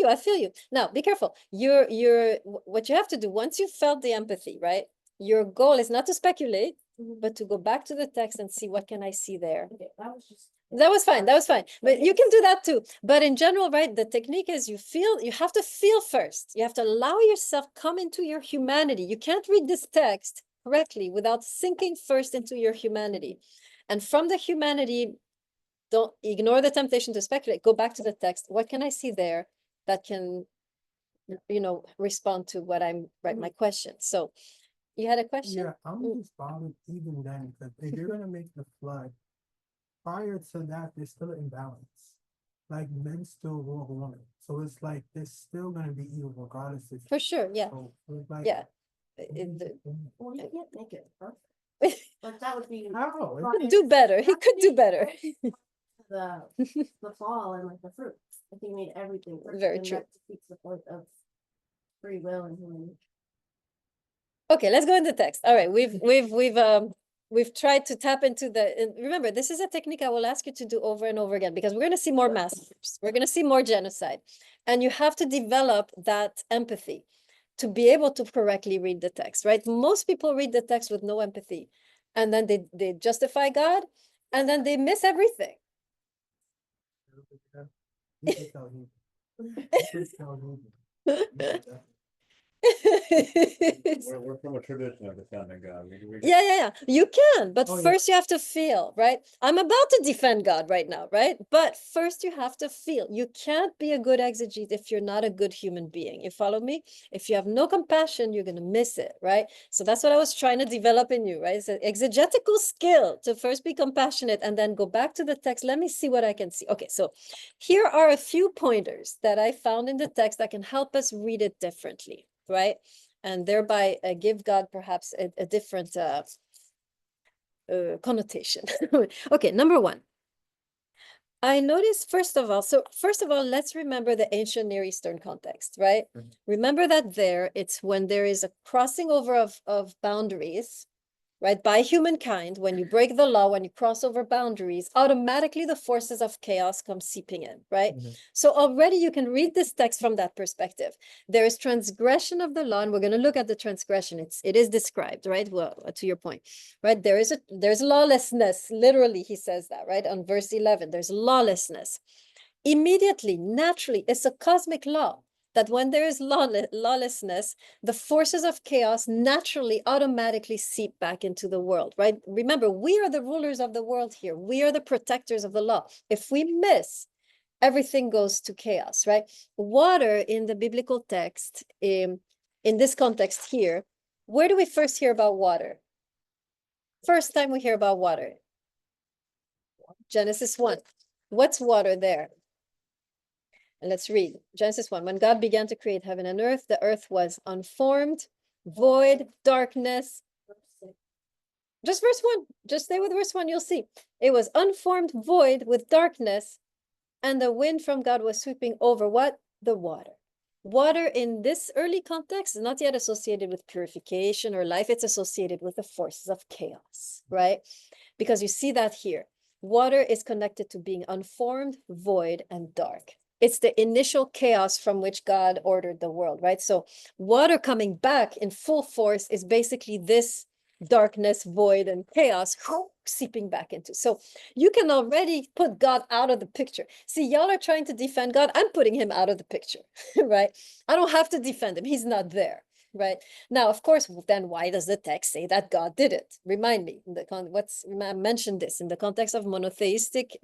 [SPEAKER 1] I feel you. Now, be careful. What you have to do, once you've felt the empathy, right? Your goal is not to speculate, but to go back to the text and see what can I see there.
[SPEAKER 4] Okay, that was just.
[SPEAKER 1] That was fine, but you can do that too. But in general, right, the technique is you have to feel first. You have to allow yourself come into your humanity. You can't read this text correctly without sinking first into your humanity. And from the humanity, don't ignore the temptation to speculate. Go back to the text. What can I see there that can, respond to what right, my question. So you had a question?
[SPEAKER 5] Yeah, I'm just bothered even then, because if you're gonna make the flood, prior to that, there's still an imbalance. Like men still rule women, so it's like there's still gonna be evil regardless if.
[SPEAKER 1] For sure, yeah,
[SPEAKER 5] So, it's like.
[SPEAKER 1] yeah.
[SPEAKER 4] Well, you can't make it perfect. Like that would be
[SPEAKER 5] How?
[SPEAKER 1] He could do better. He could do better.
[SPEAKER 4] the the fall and like the fruit. I think made everything work.
[SPEAKER 1] Very
[SPEAKER 4] and
[SPEAKER 1] true.
[SPEAKER 4] That defeats the point of free will and human.
[SPEAKER 1] Okay, let's go into text. All right, we've tried to tap into and remember, this is a technique I will ask you to do over and over again because we're going to see more massacres. We're going to see more genocide. And you have to develop that empathy to be able to correctly read the text, right? Most people read the text with no empathy, and then they justify God, and then they miss everything.
[SPEAKER 5] You can tell him. You can tell him. You can tell.
[SPEAKER 3] We're from a tradition of defending God.
[SPEAKER 1] Yeah. You can, but
[SPEAKER 5] Oh, yeah.
[SPEAKER 1] first you have to feel, right? I'm about to defend God right now, right? But first you have to feel. You can't be a good exegete if you're not a good human being. You follow me? If you have no compassion, you're going to miss it, right? So that's what I was trying to develop in you, right? It's an exegetical skill to first be compassionate and then go back to the text. Let me see what I can see. Okay, so here are a few pointers that I found in the text that can help us read it differently, right? And thereby give God perhaps a different connotation. Okay, number one. I noticed, first of all, let's remember the ancient Near Eastern context, right? Remember that it's when there is a crossing over of boundaries, right? By humankind, when you break the law, when you cross over boundaries, automatically the forces of chaos come seeping in, right? So already you can read this text from that perspective. There is transgression of the law, and we're going to look at the transgression. It is described, right? Well, to your point, right? There's lawlessness. Literally, he says that, right? On verse 11, there's lawlessness. Immediately, naturally, it's a cosmic law that when there is lawlessness, the forces of chaos naturally automatically seep back into the world, right? Remember, we are the rulers of the world here. We are the protectors of the law. If we miss, everything goes to chaos, right? Water in the biblical text, in this context here, where do we first hear about water? First time we hear about water. Genesis 1. What's water there? And let's read Genesis 1. When God began to create heaven and earth, the earth was unformed, void, darkness. Just verse 1. Just stay with verse 1. You'll see. It was unformed, void, with darkness, and the wind from God was sweeping over what? The water. Water in this early context is not yet associated with purification or life. It's associated with the forces of chaos, right? Because you see that here. Water is connected to being unformed, void, and dark. It's the initial chaos from which God ordered the world, right? So water coming back in full force is basically this darkness, void, and chaos seeping back into. So you can already put God out of the picture. See, y'all are trying to defend God. I'm putting him out of the picture, right? I don't have to defend him. He's not there, right? Now, of course, then why does the text say that God did it? Remind me, I mentioned this in the context of monotheistic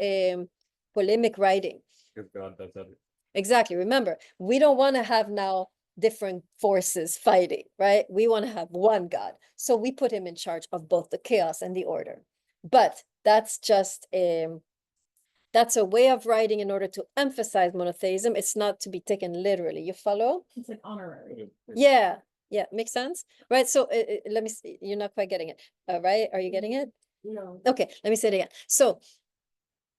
[SPEAKER 1] polemic writing.
[SPEAKER 3] Because God does everything.
[SPEAKER 1] Exactly. Remember, we don't want to have now different forces fighting, right? We want to have one God. So we put him in charge of both the chaos and the order. But that's just that's a way of writing in order to emphasize monotheism. It's not to be taken literally. You follow?
[SPEAKER 7] It's like honorary.
[SPEAKER 1] Yeah. Makes sense, right? So let me see. You're not quite getting it, right? Are you getting it?
[SPEAKER 4] No.
[SPEAKER 1] Okay, let me say it again. So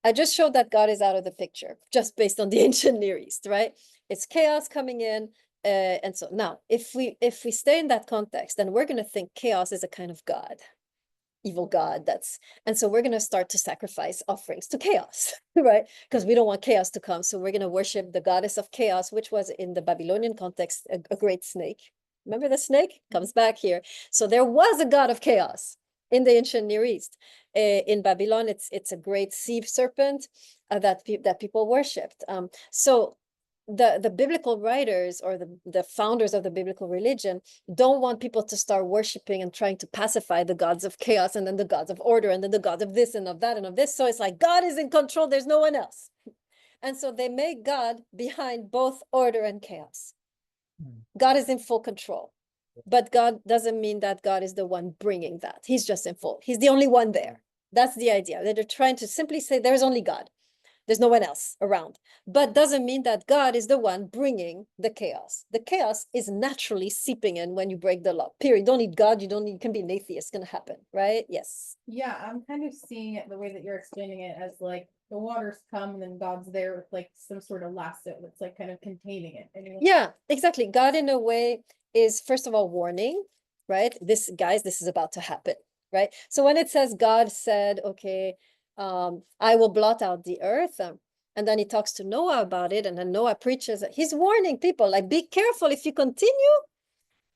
[SPEAKER 1] I just showed that God is out of the picture just based on the ancient Near East, right? It's chaos coming in. And so now if we stay in that context, then we're going to think chaos is a kind of God, evil god that's, and so we're going to start to sacrifice offerings to chaos, right? Because we don't want chaos to come. So we're going to worship the goddess of chaos, which was in the Babylonian context a great snake. Remember the snake comes back here. So there was a god of chaos in the ancient Near East. In Babylon, it's a great sea serpent that people worshipped. So the biblical writers or the founders of the biblical religion don't want people to start worshiping and trying to pacify the gods of chaos and then the gods of order and then the gods of this and of that and of this. So it's like God is in control, there's no one else. And so they make God behind both order and chaos. God is in full control. But God doesn't mean that God is the one bringing that. He's just in full. He's the only one there. That's the idea. They're trying to simply say there's only God. There's no one else around. But doesn't mean that God is the one bringing the chaos. The chaos is naturally seeping in when you break the law. Period. You don't need God. You can be an atheist. It's going to happen, right? Yes.
[SPEAKER 2] Yeah, I'm kind of seeing it the way that you're explaining it as like the waters come and then God's there with like some sort of lasso that's like kind of containing it. And
[SPEAKER 1] Yeah, exactly. God in a way is first of all warning, right? This, guys, this is about to happen, right? So when it says God said, okay, I will blot out the earth, and then he talks to Noah about it, and then Noah preaches, he's warning people like, be careful, if you continue,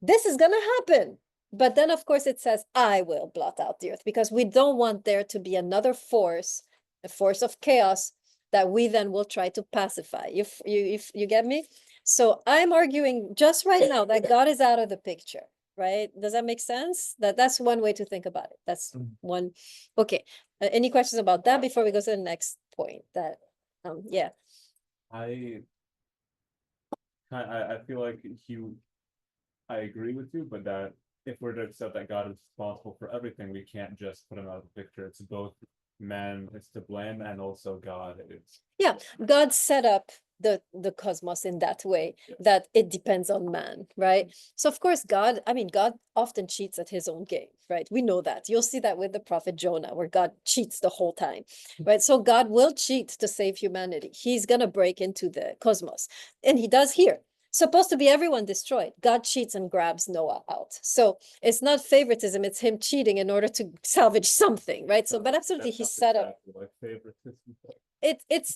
[SPEAKER 1] this is gonna happen. But then of course it says, I will blot out the earth, because we don't want there to be another force, a force of chaos that we then will try to pacify. If you get me? So I'm arguing just right now that God is out of the picture, right? Does that make sense? That's one way to think about it. That's one. Okay. Any questions about that before we go to the next point? That, yeah.
[SPEAKER 3] I feel like I agree with you, but that if we're to accept that God is responsible for everything, we can't just put him out of the picture. It's both man is to blame and also God is.
[SPEAKER 1] Yeah, God set up the cosmos in that way that it depends on man, right? So of course God often cheats at his own game, right? We know that. You'll see that with the prophet Jonah, where God cheats the whole time, right? So God will cheat to save humanity. He's gonna break into the cosmos, and he does here. Supposed to be everyone destroyed. God cheats and grabs Noah out. So it's not favoritism, it's him cheating in order to salvage something, right? So, but absolutely, he set up.
[SPEAKER 3] Like favoritism.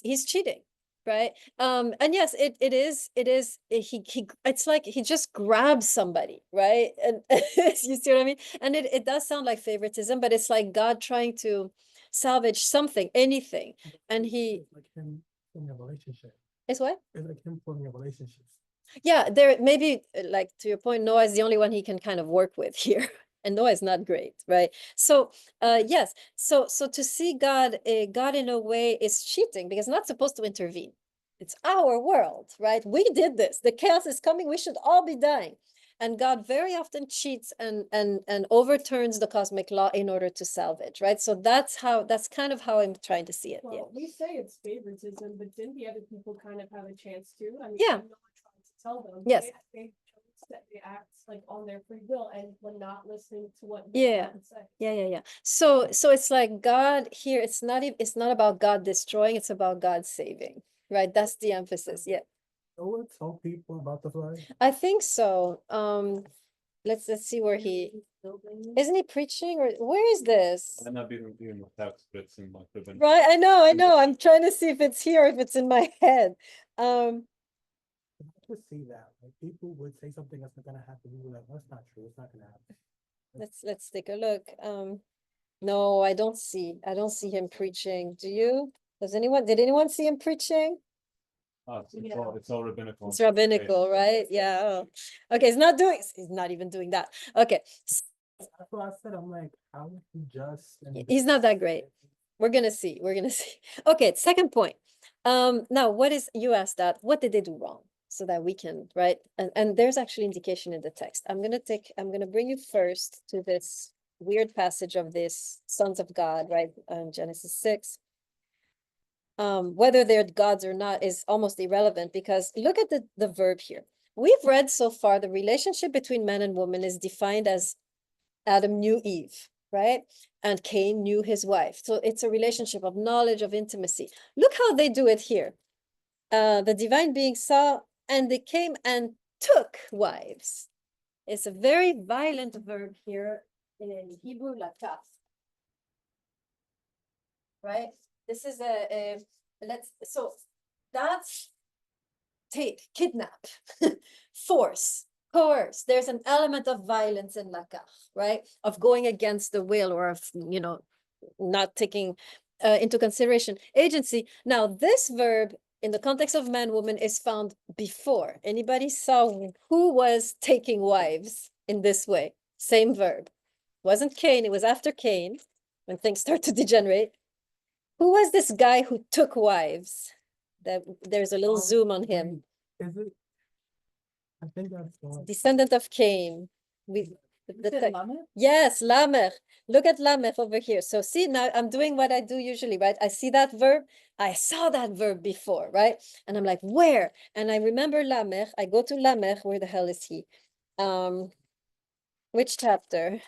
[SPEAKER 1] He's cheating, right? And yes, it's like he just grabs somebody, right? And you see what I mean? And it does sound like favoritism, but it's like God trying to salvage something, anything. And he
[SPEAKER 5] It's like him forming a relationship.
[SPEAKER 1] is what?
[SPEAKER 5] It's like him forming a relationship.
[SPEAKER 1] Yeah, there maybe, like to your point, Noah is the only one he can kind of work with here. And Noah is not great, right? So yes, so to see God, God in a way is cheating because not supposed to intervene. It's our world, right? We did this. The chaos is coming. We should all be dying. And God very often cheats and overturns the cosmic law in order to salvage, right? So that's kind of how I'm trying to see it. Yeah.
[SPEAKER 7] Well, we say it's favoritism, but didn't the other people kind of have a chance to? I mean,
[SPEAKER 1] Yeah.
[SPEAKER 7] no one tried to tell them.
[SPEAKER 1] Yes.
[SPEAKER 7] They chose that they act like on their free will and were not listening to what
[SPEAKER 1] Yeah.
[SPEAKER 7] had to say.
[SPEAKER 1] Yeah. So it's like God here, it's not about God destroying, it's about God saving, right? That's the emphasis. Yeah.
[SPEAKER 5] Noah told people about the flood.
[SPEAKER 1] I think so. Let's see where isn't he preaching, or where is this?
[SPEAKER 3] Might not be even the text, but it's in like the.
[SPEAKER 1] Right, I know. I'm trying to see if it's here, if it's in my head.
[SPEAKER 5] I could see that. Like people would say something that's not gonna happen. We were like, that's not true. It's not gonna happen.
[SPEAKER 1] Let's take a look. No, I don't see him preaching. Do you? Did anyone see him preaching?
[SPEAKER 3] It's all rabbinical.
[SPEAKER 1] It's rabbinical, right? Yeah. Oh. Okay, he's not even doing that. Okay.
[SPEAKER 5] That's what I said. I'm like, how would you just?
[SPEAKER 1] He's not that great. We're gonna see. Okay, second point. Now you asked that, what did they do wrong? So that we can, right? And there's actually indication in the text. I'm gonna bring you first to this weird passage of this sons of God, right? Genesis 6. Whether they're gods or not is almost irrelevant, because look at the verb here. We've read so far the relationship between man and woman is defined as Adam knew Eve, right? And Cain knew his wife. So it's a relationship of knowledge, of intimacy. Look how they do it here. The divine being saw, and they came and took wives. It's a very violent verb here in Hebrew, lakaf. right? This is so that's take, kidnap, force, coerce. There's an element of violence in lakach, right? Of going against the will or of, not taking into consideration agency. Now, this verb in the context of man, woman is found before. Anybody saw who was taking wives in this way? Same verb. Wasn't Cain, it was after Cain, when things start to degenerate. Who was this guy who took wives? There's a little zoom on him.
[SPEAKER 5] Is it? I think that's the one.
[SPEAKER 1] Descendant of Cain.
[SPEAKER 2] Is it Lamech?
[SPEAKER 1] Yes, Lamech. Look at Lamech over here. So see, now I'm doing what I do usually, right? I see that verb. I saw that verb before, right? And I'm like, where? And I remember Lamech. I go to Lamech. Where the hell is he? Which chapter?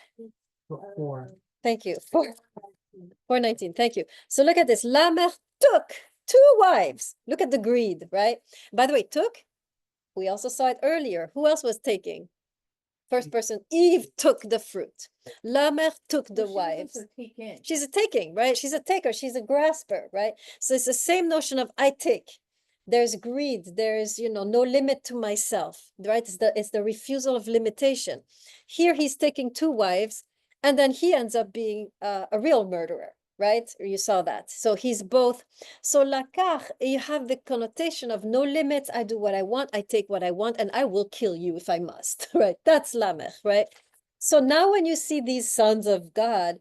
[SPEAKER 5] 4.
[SPEAKER 1] Thank you. 419. Thank you. So look at this. Lamech took 2 wives. Look at the greed, right? By the way, took. We also saw it earlier. Who else was taking? First person, Eve took the fruit. Lamech took the wives. She's a taking, right? She's a taker. She's a grasper, right? So it's the same notion of I take. There's greed. There's, no limit to myself, right? It's the refusal of limitation. Here he's taking 2 wives, and then he ends up being a real murderer, right? You saw that. So he's both. So lakach, you have the connotation of no limits. I do what I want. I take what I want, and I will kill you if I must, right? That's Lamech, right? So now when you see these sons of God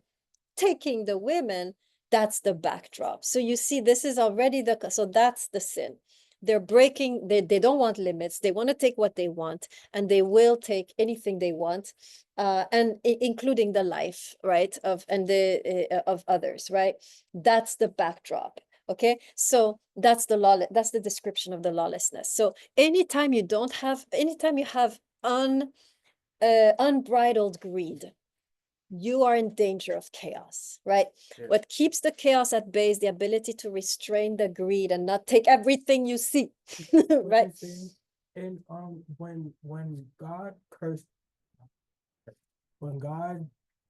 [SPEAKER 1] taking the women, that's the backdrop. So you see, this is already so that's the sin. They're breaking, they don't want limits. They want to take what they want, and they will take anything they want, and including the life, right, of others, right? That's the backdrop. Okay, so that's that's the description of the lawlessness. So anytime you have unbridled greed, you are in danger of chaos, right?
[SPEAKER 6] Yeah.
[SPEAKER 1] What keeps the chaos at bay is the ability to restrain the greed and not take everything you see, right?
[SPEAKER 5] And when God cursed, when God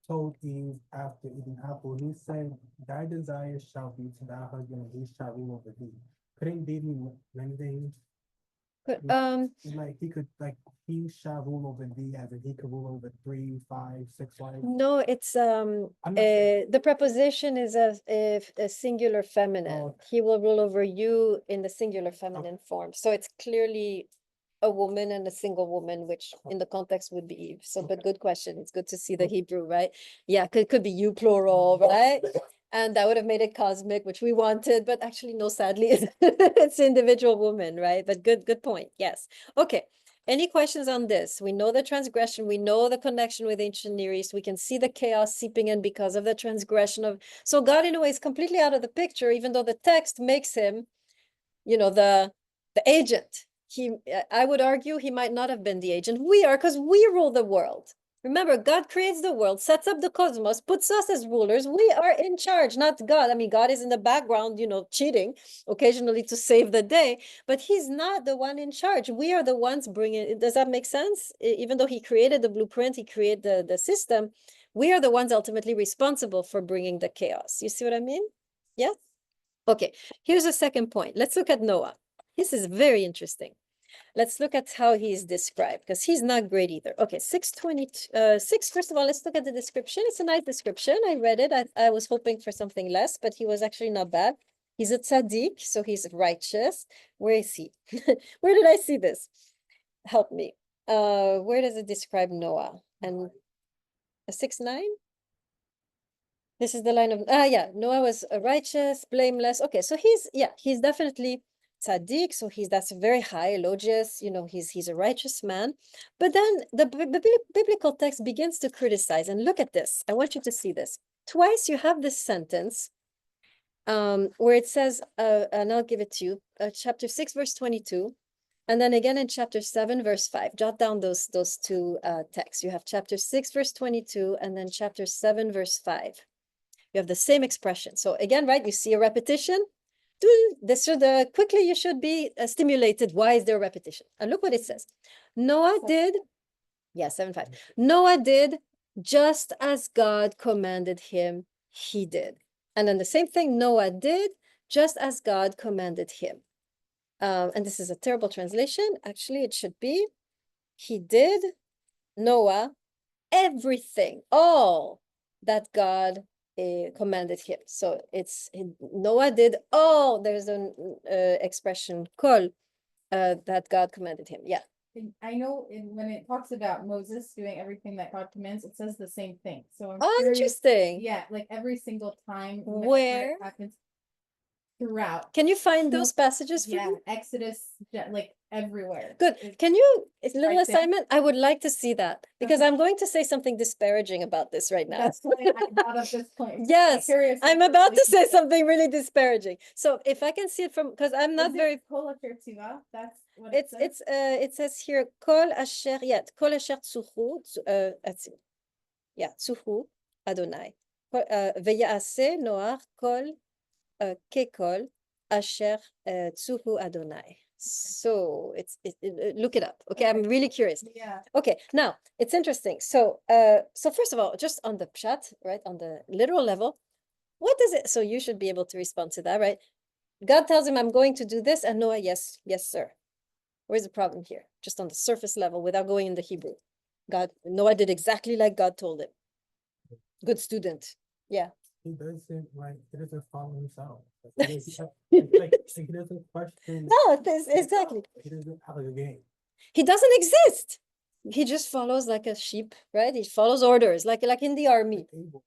[SPEAKER 5] told Eve after eating apple, he said, "Thy desire shall be to thy husband, and he shall rule over thee." Couldn't David many things?
[SPEAKER 1] But,
[SPEAKER 5] Like he shall rule over thee, as in he could rule over 3, 5, 6 wives.
[SPEAKER 1] no, it's
[SPEAKER 5] I'm not saying-
[SPEAKER 1] the preposition is a singular feminine.
[SPEAKER 5] Oh.
[SPEAKER 1] He will rule over you in the singular feminine form. So it's clearly a woman and a single woman, which in the context would be Eve. So, but good question. It's good to see the Hebrew, right? Yeah, could be you plural, right? And that would have made it cosmic, which we wanted, but actually, no, sadly, it's individual woman, right? But good point. Yes. Okay. Any questions on this? We know the transgression. We know the connection with ancient Near East. We can see the chaos seeping in because of the transgression of. So God, in a way, is completely out of the picture, even though the text makes him, the agent. I would argue he might not have been the agent. We are, because we rule the world. Remember, God creates the world, sets up the cosmos, puts us as rulers. We are in charge, not God. I mean, God is in the background, cheating occasionally to save the day, but he's not the one in charge. We are the ones bringing it. Does that make sense? Even though he created the blueprint, he created the system, we are the ones ultimately responsible for bringing the chaos. You see what I mean? Yeah? Okay, here's a second point. Let's look at Noah. This is very interesting. Let's look at how he's described, because he's not great either. Okay, 6:26. First of all, let's look at the description. It's a nice description. I read it. I was hoping for something less, but he was actually not bad. He's a tzaddik, so he's righteous. Where is he? Where did I see this? Help me. Where does it describe Noah? And a 6:9? This is the line of, yeah, Noah was righteous, blameless. Okay, so he's definitely tzaddik, so that's very high, elogious, he's a righteous man. But then the biblical text begins to criticize, and look at this. I want you to see this. Twice you have this sentence where it says, and I'll give it to you, chapter 6, verse 22, and then again in chapter 7, verse 5. Jot down those 2 texts. You have chapter 6, verse 22, and then chapter 7, verse 5. You have the same expression. So again, right, you see a repetition. Quickly you should be stimulated. Why is there a repetition? And look what it says. Noah did, 7:5. Noah did just as God commanded him, he did. And then the same thing Noah did, just as God commanded him. And this is a terrible translation. Actually, it should be, he did, Noah, everything, all that God commanded him. So it's Noah did all. There's an expression kol that God commanded him. Yeah.
[SPEAKER 2] And I know when it talks about Moses doing everything that God commands, it says the same thing. So I'm
[SPEAKER 1] Oh,
[SPEAKER 2] curious.
[SPEAKER 1] interesting.
[SPEAKER 2] Yeah, like every single time. whenever it
[SPEAKER 1] Where?
[SPEAKER 2] happens throughout.
[SPEAKER 1] Can you find those passages for
[SPEAKER 2] Yeah,
[SPEAKER 1] me?
[SPEAKER 2] Exodus, like everywhere.
[SPEAKER 1] Good.
[SPEAKER 2] It's-
[SPEAKER 1] Can you, a little
[SPEAKER 2] right there.
[SPEAKER 1] assignment? I would like to see that because I'm going to say something disparaging about this right now.
[SPEAKER 2] That's why I brought up this point.
[SPEAKER 1] Yes,
[SPEAKER 2] curious
[SPEAKER 1] I'm
[SPEAKER 2] what
[SPEAKER 1] about to say
[SPEAKER 2] relationship-
[SPEAKER 1] something really disparaging. So if I can see it from, because I'm not
[SPEAKER 2] Is it
[SPEAKER 1] very,
[SPEAKER 2] Kol Asher Tzivah? That's what it says?
[SPEAKER 1] it says here, kol asher, yeah, kol asher tzuchu, let's see. Yeah, tzuchu, Adonai. V'ya'aseh Noach kol kekol asher tzuchu Adonai. So look it up. Okay, I'm
[SPEAKER 2] Okay.
[SPEAKER 1] really curious.
[SPEAKER 2] Yeah,
[SPEAKER 1] Okay, now it's interesting. So, so first of all, just on the pshat, right, on the literal level, what does it? So you should be able to respond to that, right? God tells him, "I'm going to do this," and Noah, yes, yes, sir. Where's the problem here? Just on the surface level, without going in the Hebrew. Noah did exactly like God told him. Good student. Yeah.
[SPEAKER 5] He doesn't like, he doesn't follow himself. Like, he doesn't, like, he doesn't question.
[SPEAKER 1] No, exactly.
[SPEAKER 5] He doesn't have a game.
[SPEAKER 1] He doesn't exist. He just follows like a sheep, right? He follows orders, like in the army.
[SPEAKER 5] Like Abel.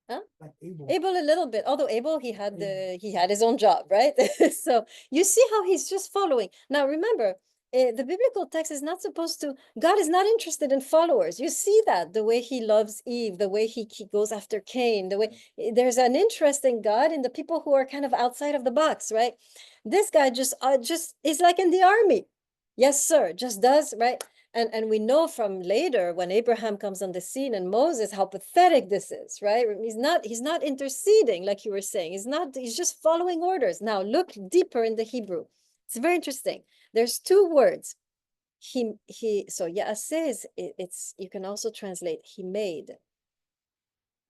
[SPEAKER 1] Huh?
[SPEAKER 5] Like Abel.
[SPEAKER 1] Abel a little bit, although Abel he had his own job, right? So you see how he's just following. Now remember, the biblical text is not supposed to. God is not interested in followers. You see that the way he loves Eve, the way he goes after Cain, the way there's an interest in God in the people who are kind of outside of the box, right? This guy just is like in the army. Yes, sir. Just does, right? And we know from later when Abraham comes on the scene and Moses how pathetic this is, right? He's not interceding like you were saying. He's just following orders. Now look deeper in the Hebrew. It's very interesting. There's two words. So Ya'aseh is it's you can also translate he made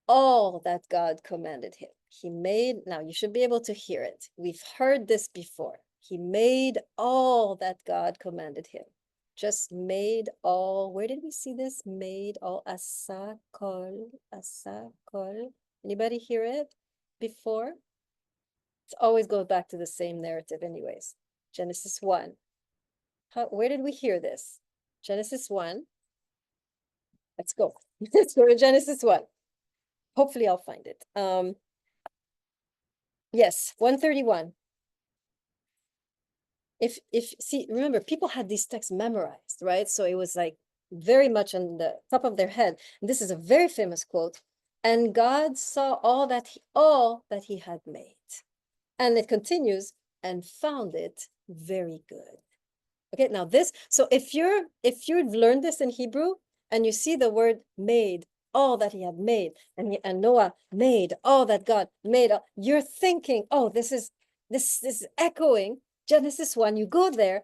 [SPEAKER 1] all that God commanded him. He made, now you should be able to hear it. We've heard this before. He made all that God commanded him. Just made all, where did we see this? Made all, asa kol. Anybody hear it before? It always goes back to the same narrative anyways. Genesis 1. Where did we hear this? Genesis 1. Let's go. Let's go to Genesis 1. Hopefully I'll find it. Yes, 131. See, remember, people had these texts memorized, right? So it was like very much on the top of their head. And this is a very famous quote. And God saw all that he had made. And it continues, and found it very good. Okay, now this, so if you've learned this in Hebrew and you see the word made, all that he had made, and Noah made all that God made, you're thinking, oh, this is echoing Genesis 1. You go there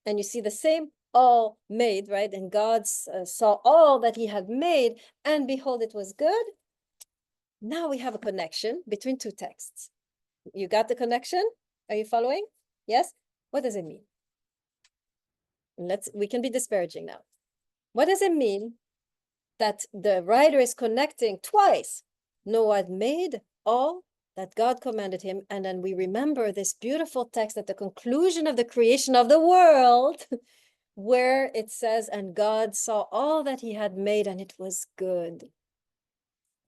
[SPEAKER 1] and you see the same all made, right? And God saw all that he had made, and behold, it was good. Now we have a connection between two texts. You got the connection? Are you following? Yes? What does it mean? We can be disparaging now. What does it mean that the writer is connecting twice? Noah made all that God commanded him, and then we remember this beautiful text at the conclusion of the creation of the world, where it says, and God saw all that he had made, and it was good.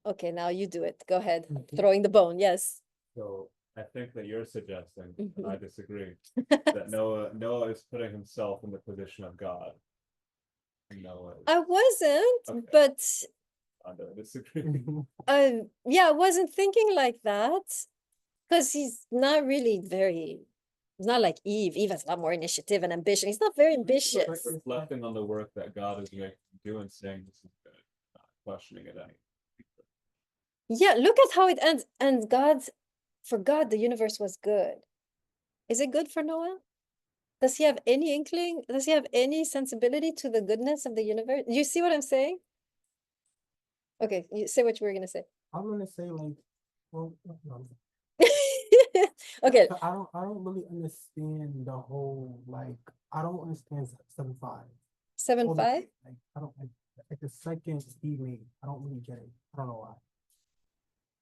[SPEAKER 1] Okay, now you do it. Go ahead. Throwing the bone, yes.
[SPEAKER 3] So I think that you're suggesting, and
[SPEAKER 1] Mhm.
[SPEAKER 3] I disagree, that Noah is putting himself in the position of God. And Noah is,
[SPEAKER 1] I wasn't,
[SPEAKER 3] Okay.
[SPEAKER 1] but
[SPEAKER 3] I don't disagree.
[SPEAKER 1] yeah, I wasn't thinking like that, because he's not really he's not like Eve. Eve has a lot more initiative and ambition. He's not very ambitious.
[SPEAKER 3] Reflecting on the work that God is making do and saying this is good, not questioning it any.
[SPEAKER 1] Yeah, look at how it ends. And for God, the universe was good. Is it good for Noah? Does he have any inkling? Does he have any sensibility to the goodness of the universe? You see what I'm saying? Okay, you say what you were gonna say.
[SPEAKER 5] I'm gonna say like, Well, no,
[SPEAKER 1] Okay,
[SPEAKER 5] I don't really understand the whole, like, I don't understand 7-5.
[SPEAKER 1] 7-5.
[SPEAKER 5] Like, I don't, like the second he made, I don't really get it. I don't know why.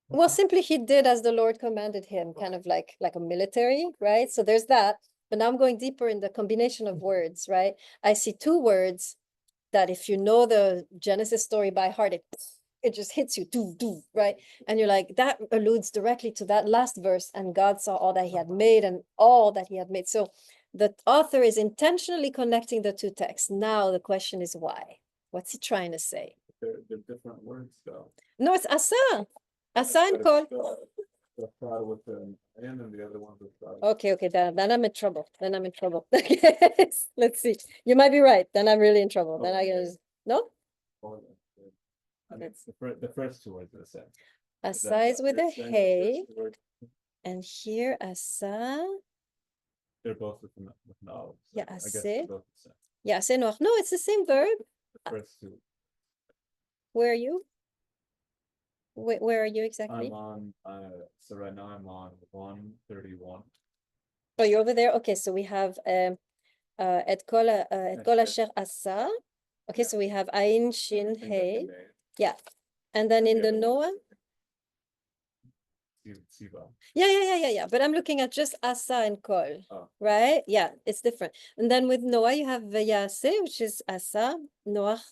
[SPEAKER 1] Well, simply he did as the Lord commanded him, kind of like a military, right? So there's that. But now I'm going deeper in the combination of words, right? I see two words that if you know the Genesis story by heart, it just hits you, do, right? And you're like, that alludes directly to that last verse, and God saw all that he had made and all that he had made. So the author is intentionally connecting the two texts. Now the question is why? What's he trying to say?
[SPEAKER 3] They're different words though.
[SPEAKER 1] No, it's Asa. Asa and
[SPEAKER 3] But
[SPEAKER 1] Kol.
[SPEAKER 3] it's still the thought with the N and the other one with the.
[SPEAKER 1] Okay, then I'm in trouble. Then I'm in trouble. Let's see. You might be right. Then I'm really in trouble. Then I guess, no?
[SPEAKER 3] I mean, the first two words are the same.
[SPEAKER 1] Asa is with a
[SPEAKER 3] You're saying the
[SPEAKER 1] hey,
[SPEAKER 3] first word,
[SPEAKER 1] and here Asa.
[SPEAKER 3] they're both with an O. so
[SPEAKER 1] Yeah,
[SPEAKER 3] I guess
[SPEAKER 1] assez.
[SPEAKER 3] they're both the same.
[SPEAKER 1] Yeah, c'est noir. No, it's the same verb.
[SPEAKER 3] The first two.
[SPEAKER 1] Where are you? Where are you exactly?
[SPEAKER 3] I'm on, so right now I'm on 131.
[SPEAKER 1] Oh, you're over there? Okay, so we have et kol asher asa. Okay, so we have ayin shin
[SPEAKER 3] Everything that they
[SPEAKER 1] hey.
[SPEAKER 3] made,
[SPEAKER 1] Yeah. And then in
[SPEAKER 3] Yeah,
[SPEAKER 1] the
[SPEAKER 3] the one-
[SPEAKER 1] Noah.
[SPEAKER 3] Siva.
[SPEAKER 1] Yeah. But I'm looking at just asa and kol,
[SPEAKER 3] Oh.
[SPEAKER 1] right? Yeah, it's different. And then with Noah, you have vayase, which is asa, Noach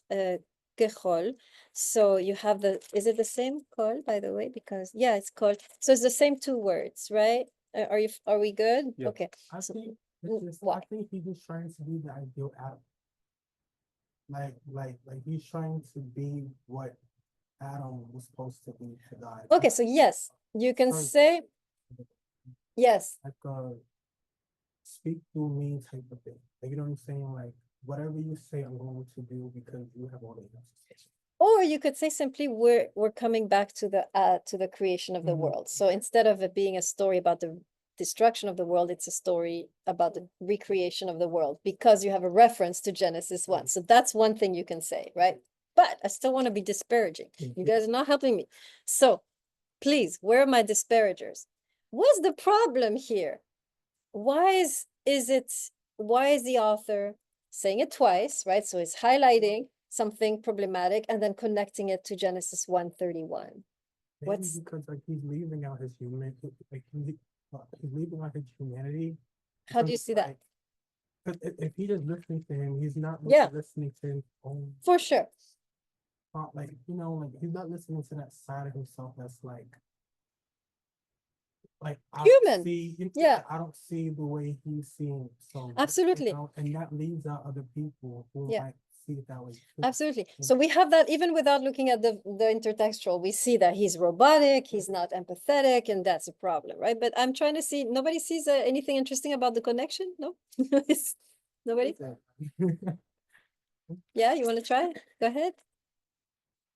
[SPEAKER 1] kechol. So you have is it the same kol, by the way? Because yeah, it's kol. So it's the same two words, right? Are we good?
[SPEAKER 3] Yeah.
[SPEAKER 1] Okay.
[SPEAKER 5] I
[SPEAKER 1] So-
[SPEAKER 5] think,
[SPEAKER 1] Mm,
[SPEAKER 5] it's just,
[SPEAKER 1] why?
[SPEAKER 5] I think he's just trying to be the ideal Adam. Like he's trying to be what Adam was supposed to be to God.
[SPEAKER 1] Okay, so yes, you can
[SPEAKER 5] Sorry.
[SPEAKER 1] say yes.
[SPEAKER 5] Like a speak through me type of thing. Like, you know what I'm saying? Like, whatever you say, I'm going to do because you have all the answers.
[SPEAKER 1] Or you could say simply we're coming back to the creation of the
[SPEAKER 5] Mhm.
[SPEAKER 1] world. So instead of it being a story about the destruction of the world, it's a story about the recreation of the world because you have a reference to Genesis 1. So that's one thing you can say, right? But I still want to be disparaging. You guys are not helping me. So please, where are my disparagers? What's the problem here? Why is the author saying it twice, right? So it's highlighting something problematic and then connecting it to Genesis 1:31.
[SPEAKER 5] Maybe
[SPEAKER 1] What's-
[SPEAKER 5] because like he's leaving out his human, like he's leaving out his humanity.
[SPEAKER 1] How do you
[SPEAKER 5] because,
[SPEAKER 1] see that?
[SPEAKER 5] like, 'cause if he just listening to him, he's not
[SPEAKER 1] Yeah.
[SPEAKER 5] listening to his own
[SPEAKER 1] For sure.
[SPEAKER 5] thought. Like, you know, like he's not listening to that side of himself that's like I don't
[SPEAKER 1] Human.
[SPEAKER 5] see,
[SPEAKER 1] Yeah.
[SPEAKER 5] I don't see the way he's seeing. So
[SPEAKER 1] Absolutely.
[SPEAKER 5] you know, and that leaves out other people who
[SPEAKER 1] Yeah.
[SPEAKER 5] might see it that way. too.
[SPEAKER 1] Absolutely. So we have that even without looking at the intertextual, we see that he's robotic, he's not empathetic, and that's a problem, right? But I'm trying to see, nobody sees anything interesting about the connection? No? Nobody? Yeah, you want to try? Go ahead.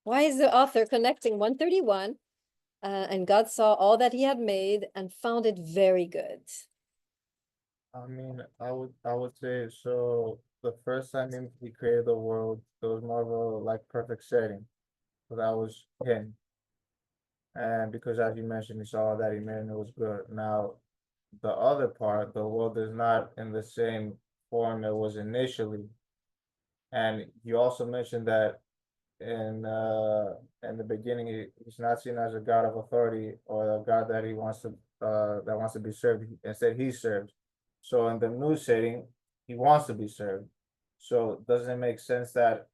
[SPEAKER 1] Why is the author connecting 131 and God saw all that he had made and found it very good?
[SPEAKER 6] I mean, I would say, so the first time he created the world, it was more of a like perfect setting. So that was him. And because as you mentioned, he saw that he made and it was good. Now, the other part, the world is not in the same form it was initially. And you also mentioned that in the beginning, he's not seen as a God of authority or a God that he wants to that wants to be served. Instead, he serves. So in the new setting, he wants to be served. So doesn't it make sense that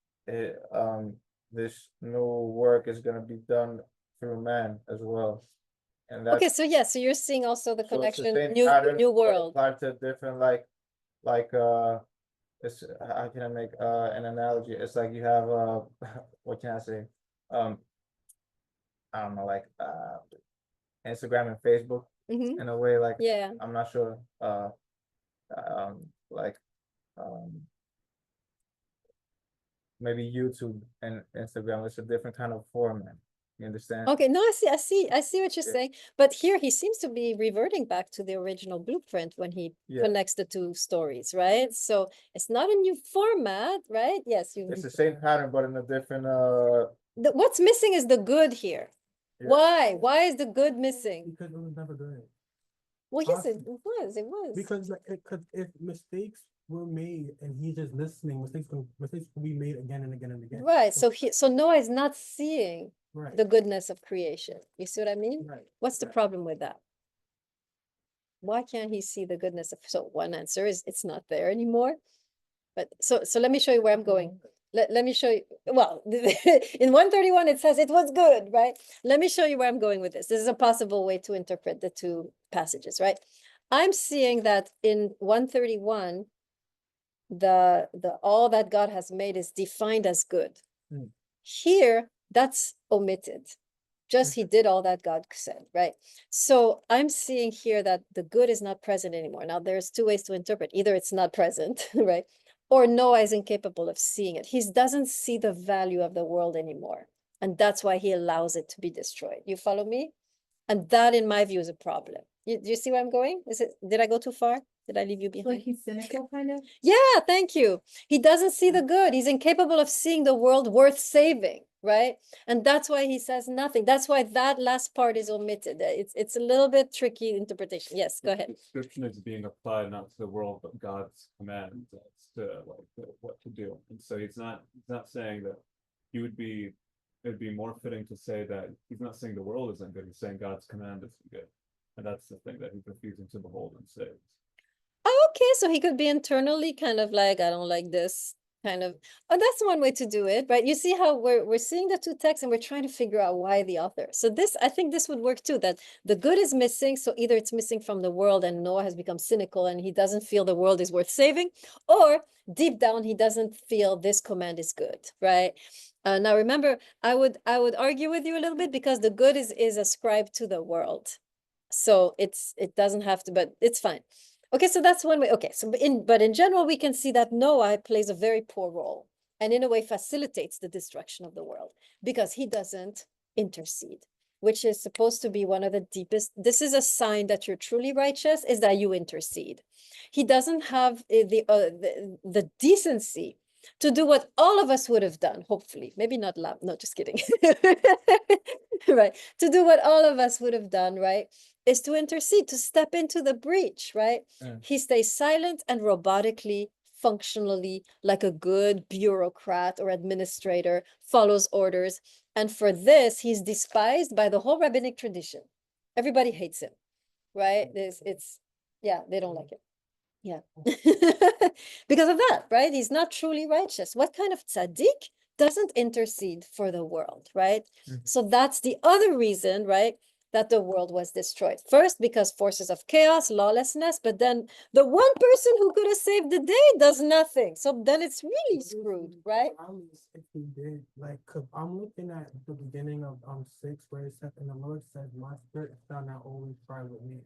[SPEAKER 6] this new work is gonna be done through man as well? And that's
[SPEAKER 1] Okay, so yeah, so you're seeing also the
[SPEAKER 6] so it's the
[SPEAKER 1] connection,
[SPEAKER 6] same
[SPEAKER 1] new
[SPEAKER 6] pattern, but
[SPEAKER 1] world.
[SPEAKER 6] applied to different like it's how can I make an analogy? It's like you have what can I say? I don't know, like Instagram and Facebook
[SPEAKER 1] Mhm.
[SPEAKER 6] in a way, like
[SPEAKER 1] Yeah.
[SPEAKER 6] I'm not sure like um maybe YouTube and Instagram, it's a different kind of format. You understand?
[SPEAKER 1] Okay, no, I see what you're
[SPEAKER 6] Yeah.
[SPEAKER 1] saying. But here he seems to be reverting back to the original blueprint when he
[SPEAKER 6] Yeah.
[SPEAKER 1] connects the two stories, right? So it's not a new format, right? Yes, you.
[SPEAKER 6] It's the same pattern, but in a different
[SPEAKER 1] What's missing is the good here.
[SPEAKER 6] Yeah.
[SPEAKER 1] Why is the good missing?
[SPEAKER 5] Because it was never good.
[SPEAKER 1] Well, yes, it
[SPEAKER 5] Awesome.
[SPEAKER 1] was.
[SPEAKER 5] Because like, cause if mistakes were made and he's just listening, mistakes will be made again and again and again.
[SPEAKER 1] Right, so Noah is not seeing
[SPEAKER 5] Right,
[SPEAKER 1] the goodness of creation. You see what I mean?
[SPEAKER 5] right.
[SPEAKER 1] What's the problem with that? Why can't he see the goodness of, so one answer is it's not there anymore. But so let me show you where I'm going. Let me show you, well, in 131, it says it was good, right? Let me show you where I'm going with this. This is a possible way to interpret the two passages, right? I'm seeing that in 131, the all that God has made is defined as good.
[SPEAKER 6] Hmm.
[SPEAKER 1] Here, that's omitted. Just he did all that God said, right? So I'm seeing here that the good is not present anymore. Now, there's two ways to interpret. Either it's not present, right? Or Noah is incapable of seeing it. He doesn't see the value of the world anymore. And that's why he allows it to be destroyed. You follow me? And that, in my view, is a problem. Do you see where I'm going? Did I go too far? Did I leave you
[SPEAKER 2] Like
[SPEAKER 1] behind?
[SPEAKER 2] he's cynical, kind of.
[SPEAKER 1] Yeah, thank you. He doesn't see the good. He's incapable of seeing the world worth saving, right? And that's why he says nothing. That's why that last part is omitted. It's a little bit tricky interpretation. Yes, go ahead.
[SPEAKER 3] Description is being applied not to the world, but God's command as to what to do. And so he's not saying that it'd be more fitting to say that he's not saying the world isn't good, he's saying God's command isn't good. And that's the thing that he's refusing to behold and say.
[SPEAKER 1] Oh, okay, so he could be internally kind of like, I don't like this kind of, oh, that's one way to do it, right? You see how we're seeing the two texts and we're trying to figure out why the author. So this, I think this would work too, that the good is missing. So either it's missing from the world and Noah has become cynical and he doesn't feel the world is worth saving, or deep down, he doesn't feel this command is good, right? Now remember, I would argue with you a little bit because the good is ascribed to the world. So it doesn't have to, but it's fine. Okay, so that's one way. Okay, so but in general, we can see that Noah plays a very poor role and in a way facilitates the destruction of the world because he doesn't intercede, which is supposed to be one of the deepest. This is a sign that you're truly righteous, is that you intercede. He doesn't have the decency to do what all of us would have done, hopefully. Maybe not loud, no, just kidding. Right, to do what all of us would have done, right, is to intercede, to step into the breach, right? He stays silent and robotically, functionally, like a good bureaucrat or administrator, follows orders. And for this, he's despised by the whole rabbinic tradition. Everybody hates him, right? Yeah, they don't like him. Yeah. Because of that, right? He's not truly righteous. What kind of tzaddik doesn't intercede for the world, right? So that's the other reason, right, that the world was destroyed. First, because forces of chaos, lawlessness, but then the one person who could have saved the day does nothing. So then it's really screwed, right?
[SPEAKER 5] If he did, like, cause I'm looking at the beginning of 6 where it says, and the Lord said, my spirit shall not always cry with me.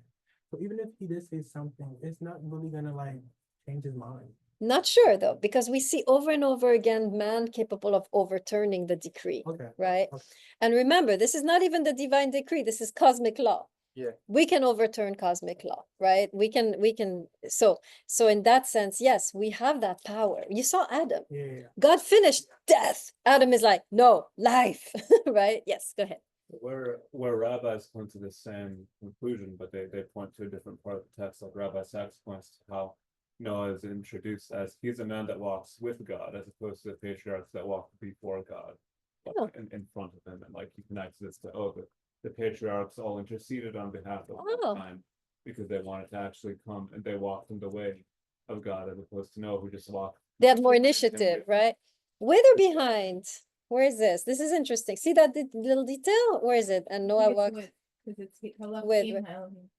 [SPEAKER 5] So even if he did say something, it's not really gonna like change his mind.
[SPEAKER 1] Not sure though, because we see over and over again man capable of overturning the decree,
[SPEAKER 5] Okay.
[SPEAKER 1] right?
[SPEAKER 5] Okay.
[SPEAKER 1] And remember, this is not even the divine decree, this is cosmic law.
[SPEAKER 6] Yeah.
[SPEAKER 1] We can overturn cosmic law, right? We can, so in that sense, yes, we have that power. You saw Adam.
[SPEAKER 5] Yeah.
[SPEAKER 1] God finished death. Adam is like, no, life, right? Yes, go ahead.
[SPEAKER 3] Where rabbis point to the same conclusion, but they point to a different part of the text, like Rabbi Sachs points to how Noah is introduced as he's a man that walks with God, as opposed to the patriarchs that walk before God,
[SPEAKER 1] Oh.
[SPEAKER 3] in front of him, and like he connects this to the patriarchs all interceded on behalf of
[SPEAKER 1] Oh.
[SPEAKER 3] mankind because they wanted to actually come and they walked in the way of God, as opposed to Noah who just walked.
[SPEAKER 1] They had more initiative, right? With or behind? Where is this? This is interesting. See that little detail? Where is it? And Noah walked
[SPEAKER 2] Because it's hello,
[SPEAKER 1] with.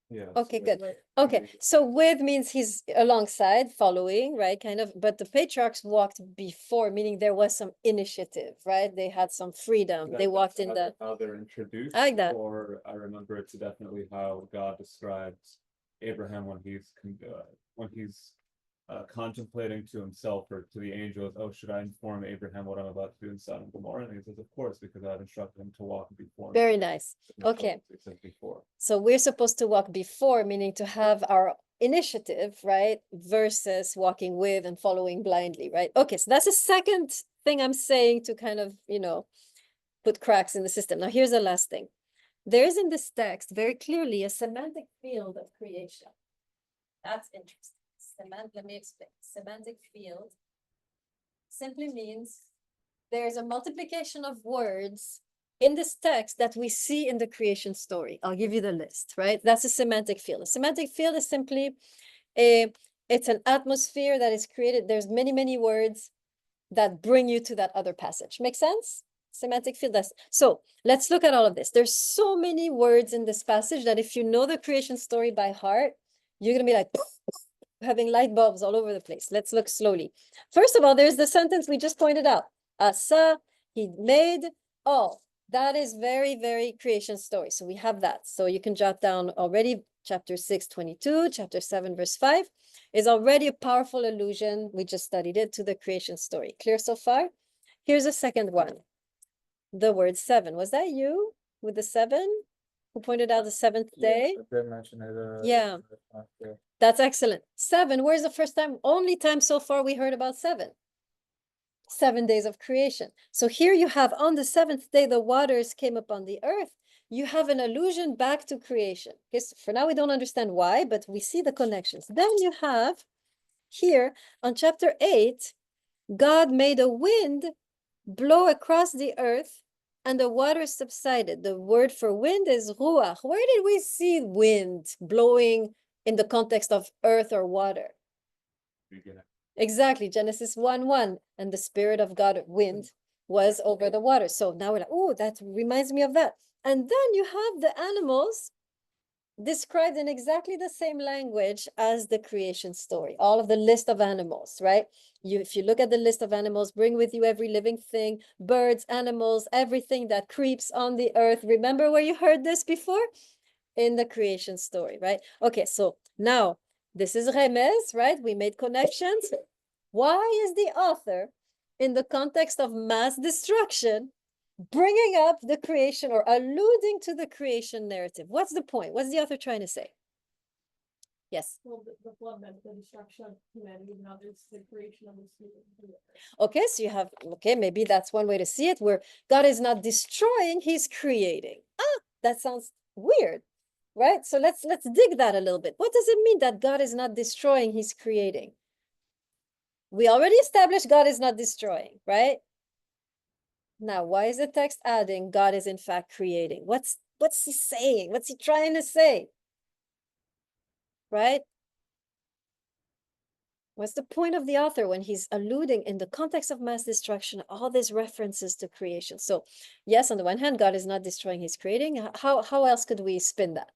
[SPEAKER 3] Yeah.
[SPEAKER 1] Okay, good. Okay, so with means he's alongside, following, right? Kind of, but the patriarchs walked before, meaning there was some initiative, right? They had some freedom. They walked in the.
[SPEAKER 3] How they're introduced.
[SPEAKER 1] I like that.
[SPEAKER 3] Or I remember it's definitely how God describes Abraham when he's contemplating to himself or to the angels, oh, should I inform Abraham what I'm about to do in Sodom and Gomorrah? And he says, of course, because I've instructed him to walk before me.
[SPEAKER 1] Very nice. Okay.
[SPEAKER 3] It says before.
[SPEAKER 1] So we're supposed to walk before, meaning to have our initiative, right? Versus walking with and following blindly, right? Okay, so that's the second thing I'm saying to kind of, put cracks in the system. Now, here's the last thing. there's in this text very clearly a semantic field of creation. That's interesting. Let me explain. Semantic field simply means there's a multiplication of words in this text that we see in the creation story. I'll give you the list, right? That's a semantic field. A semantic field is simply it's an atmosphere that is created. There's many, many words that bring you to that other passage. Make sense? Semantic field. So let's look at all of this. There's so many words in this passage that if you know the creation story by heart, you're gonna be like having light bulbs all over the place. Let's look slowly. First of all, there's the sentence we just pointed out. Asa, he made all. That is very, very creation story. So we have that. So you can jot down already chapter 6, 22, chapter 7, verse 5 is already a powerful allusion. We just studied it to the creation story. Clear so far? Here's a second one. The word 7. Was that you with the 7? Who pointed out the seventh day?
[SPEAKER 6] I did mention it.
[SPEAKER 1] Yeah. That's excellent. 7, where's the first time? Only time so far we heard about 7. 7 days of creation. So here you have on the 7th day, the waters came upon the earth. You have an allusion back to creation. Okay, so for now, we don't understand why, but we see the connections. Then you have here on chapter 8, God made a wind blow across the earth and the waters subsided. The word for wind is ruach. Where did we see wind blowing in the context of earth or water?
[SPEAKER 3] Beginning.
[SPEAKER 1] Exactly, Genesis 1:1, and the spirit of God, wind, was over the water. So now we're like, oh, that reminds me of that. And then you have the animals described in exactly the same language as the creation story, all of the list of animals, right? If you look at the list of animals, bring with you every living thing, birds, animals, everything that creeps on the earth. Remember where you heard this before? In the creation story, right? Okay, so now this is Remez, right? We made connections. Why is the author, in the context of mass destruction, bringing up the creation or alluding to the creation narrative? What's the point? What's the author trying to say? Yes.
[SPEAKER 7] Well, the flood meant the destruction of humanity, now there's the creation of the spirit.
[SPEAKER 1] Okay, so you have, okay, maybe that's one way to see it, where God is not destroying, he's creating. Ah, that sounds weird, right? So let's dig that a little bit. What does it mean that God is not destroying, he's creating? We already established God is not destroying, right? Now, why is the text adding God is in fact creating? What's he saying? What's he trying to say? Right? What's the point of the author when he's alluding in the context of mass destruction, all these references to creation? So yes, on the one hand, God is not destroying, he's creating. How else could we spin that?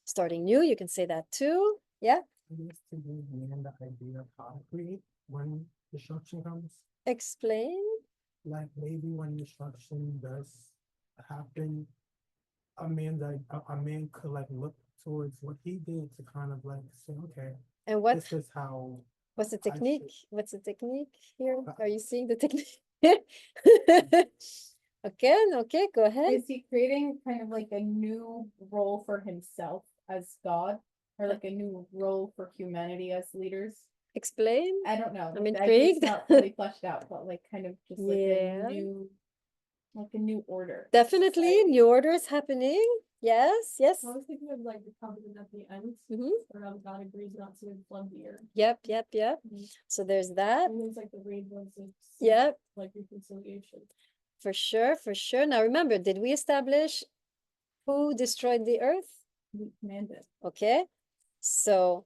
[SPEAKER 1] Starting new, you can say that too. Yeah.
[SPEAKER 5] I guess to give man the idea of how to create when destruction comes.
[SPEAKER 1] Explain.
[SPEAKER 5] Like maybe when destruction does happen, a man could like look towards what he did to kind of like say, okay,
[SPEAKER 1] And what
[SPEAKER 5] this is how.
[SPEAKER 1] what's the
[SPEAKER 5] I should-
[SPEAKER 1] technique? What's the technique here? Are you seeing the technique? Okay, go ahead.
[SPEAKER 2] Is he creating kind of like a new role for himself as God? Or like a new role for humanity as leaders?
[SPEAKER 1] Explain.
[SPEAKER 2] I don't know.
[SPEAKER 1] I'm
[SPEAKER 2] It's
[SPEAKER 1] intrigued.
[SPEAKER 2] not fully fleshed out, but like kind of just like
[SPEAKER 1] Yeah.
[SPEAKER 2] a new order.
[SPEAKER 1] Definitely, new order is happening. Yes, yes.
[SPEAKER 7] I was thinking of like the covenant at the end,
[SPEAKER 1] Mhm.
[SPEAKER 7] where God agrees not to flood the earth.
[SPEAKER 1] Yep.
[SPEAKER 7] Mhm.
[SPEAKER 1] So there's that.
[SPEAKER 7] And there's like the rainbows of
[SPEAKER 1] Yep,
[SPEAKER 7] like reconciliation.
[SPEAKER 1] for sure, for sure. Now remember, did we establish who destroyed the earth?
[SPEAKER 2] We commanded.
[SPEAKER 1] Okay, so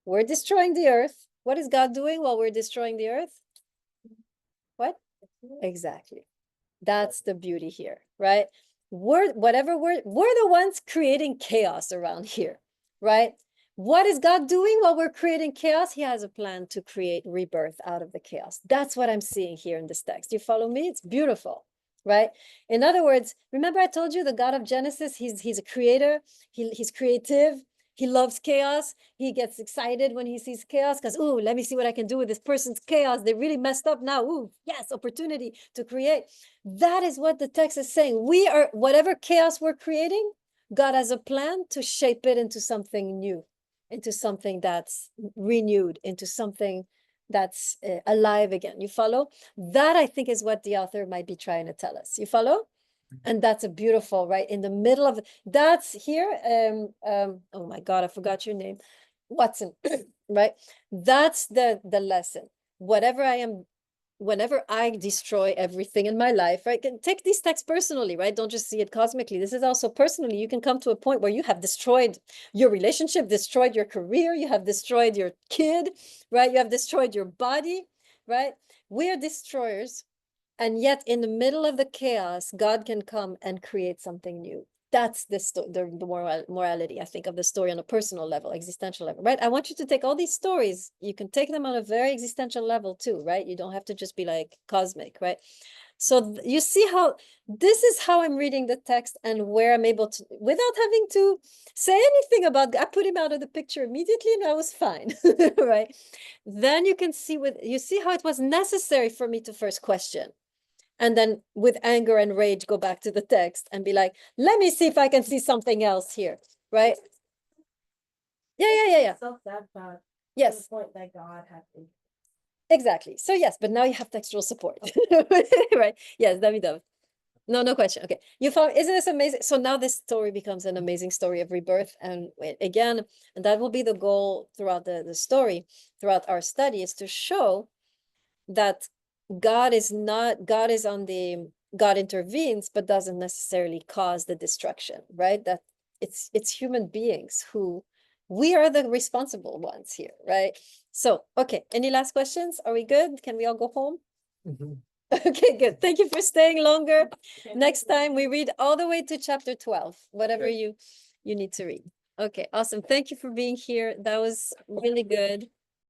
[SPEAKER 1] we're destroying the earth. What is God doing while we're destroying the earth? What? Exactly. That's the beauty here, right? We're the ones creating chaos around here, right? What is God doing while we're creating chaos? He has a plan to create rebirth out of the chaos. That's what I'm seeing here in this text. You follow me? It's beautiful, right? In other words, remember I told you the God of Genesis, he's a creator, he's creative, he loves chaos. He gets excited when he sees chaos because, ooh, let me see what I can do with this person's chaos. They really messed up now. Ooh, yes, opportunity to create. That is what the text is saying. We are, whatever chaos we're creating, God has a plan to shape it into something new, into something that's renewed, into something that's alive again. You follow? That I think is what the author might be trying to tell us. You follow? And that's a beautiful, right, in the middle of, that's here, oh my God, I forgot your name, Watson, right? That's the lesson. Whatever I am, whenever I destroy everything in my life, right? Can take these texts personally, right? Don't just see it cosmically. This is also personally. You can come to a point where you have destroyed your relationship, destroyed your career, you have destroyed your kid, right? You have destroyed your body, right? We are destroyers. And yet in the middle of the chaos, God can come and create something new. That's the morality, I think, of the story on a personal level, existential level, right? I want you to take all these stories. You can take them on a very existential level too, right? You don't have to just be like cosmic, right? So you see how this is how I'm reading the text and where I'm able to, without having to say anything about, I put him out of the picture immediately and I was fine, right? Then you can see you see how it was necessary for me to first question. And then with anger and rage, go back to the text and be like, let me see if I can see something else here, right? Yeah.
[SPEAKER 4] Self-sabotage. To
[SPEAKER 1] Yes,
[SPEAKER 4] the point that God had to.
[SPEAKER 1] exactly. So yes, but now you have textual support, right? Yes, Davidov. No question. Okay, you found, isn't this amazing? So now this story becomes an amazing story of rebirth. And again, and that will be the goal throughout the story, throughout our study, is to show that God is God intervenes, but doesn't necessarily cause the destruction, right? That it's human beings who, we are the responsible ones here, right? So, okay, any last questions? Are we good? Can we all go home? Okay, good. Thank you for staying longer. Next time we read all the way to chapter 12, whatever
[SPEAKER 6] Okay.
[SPEAKER 1] you need to read. Okay, awesome. Thank you for being here. That was really good.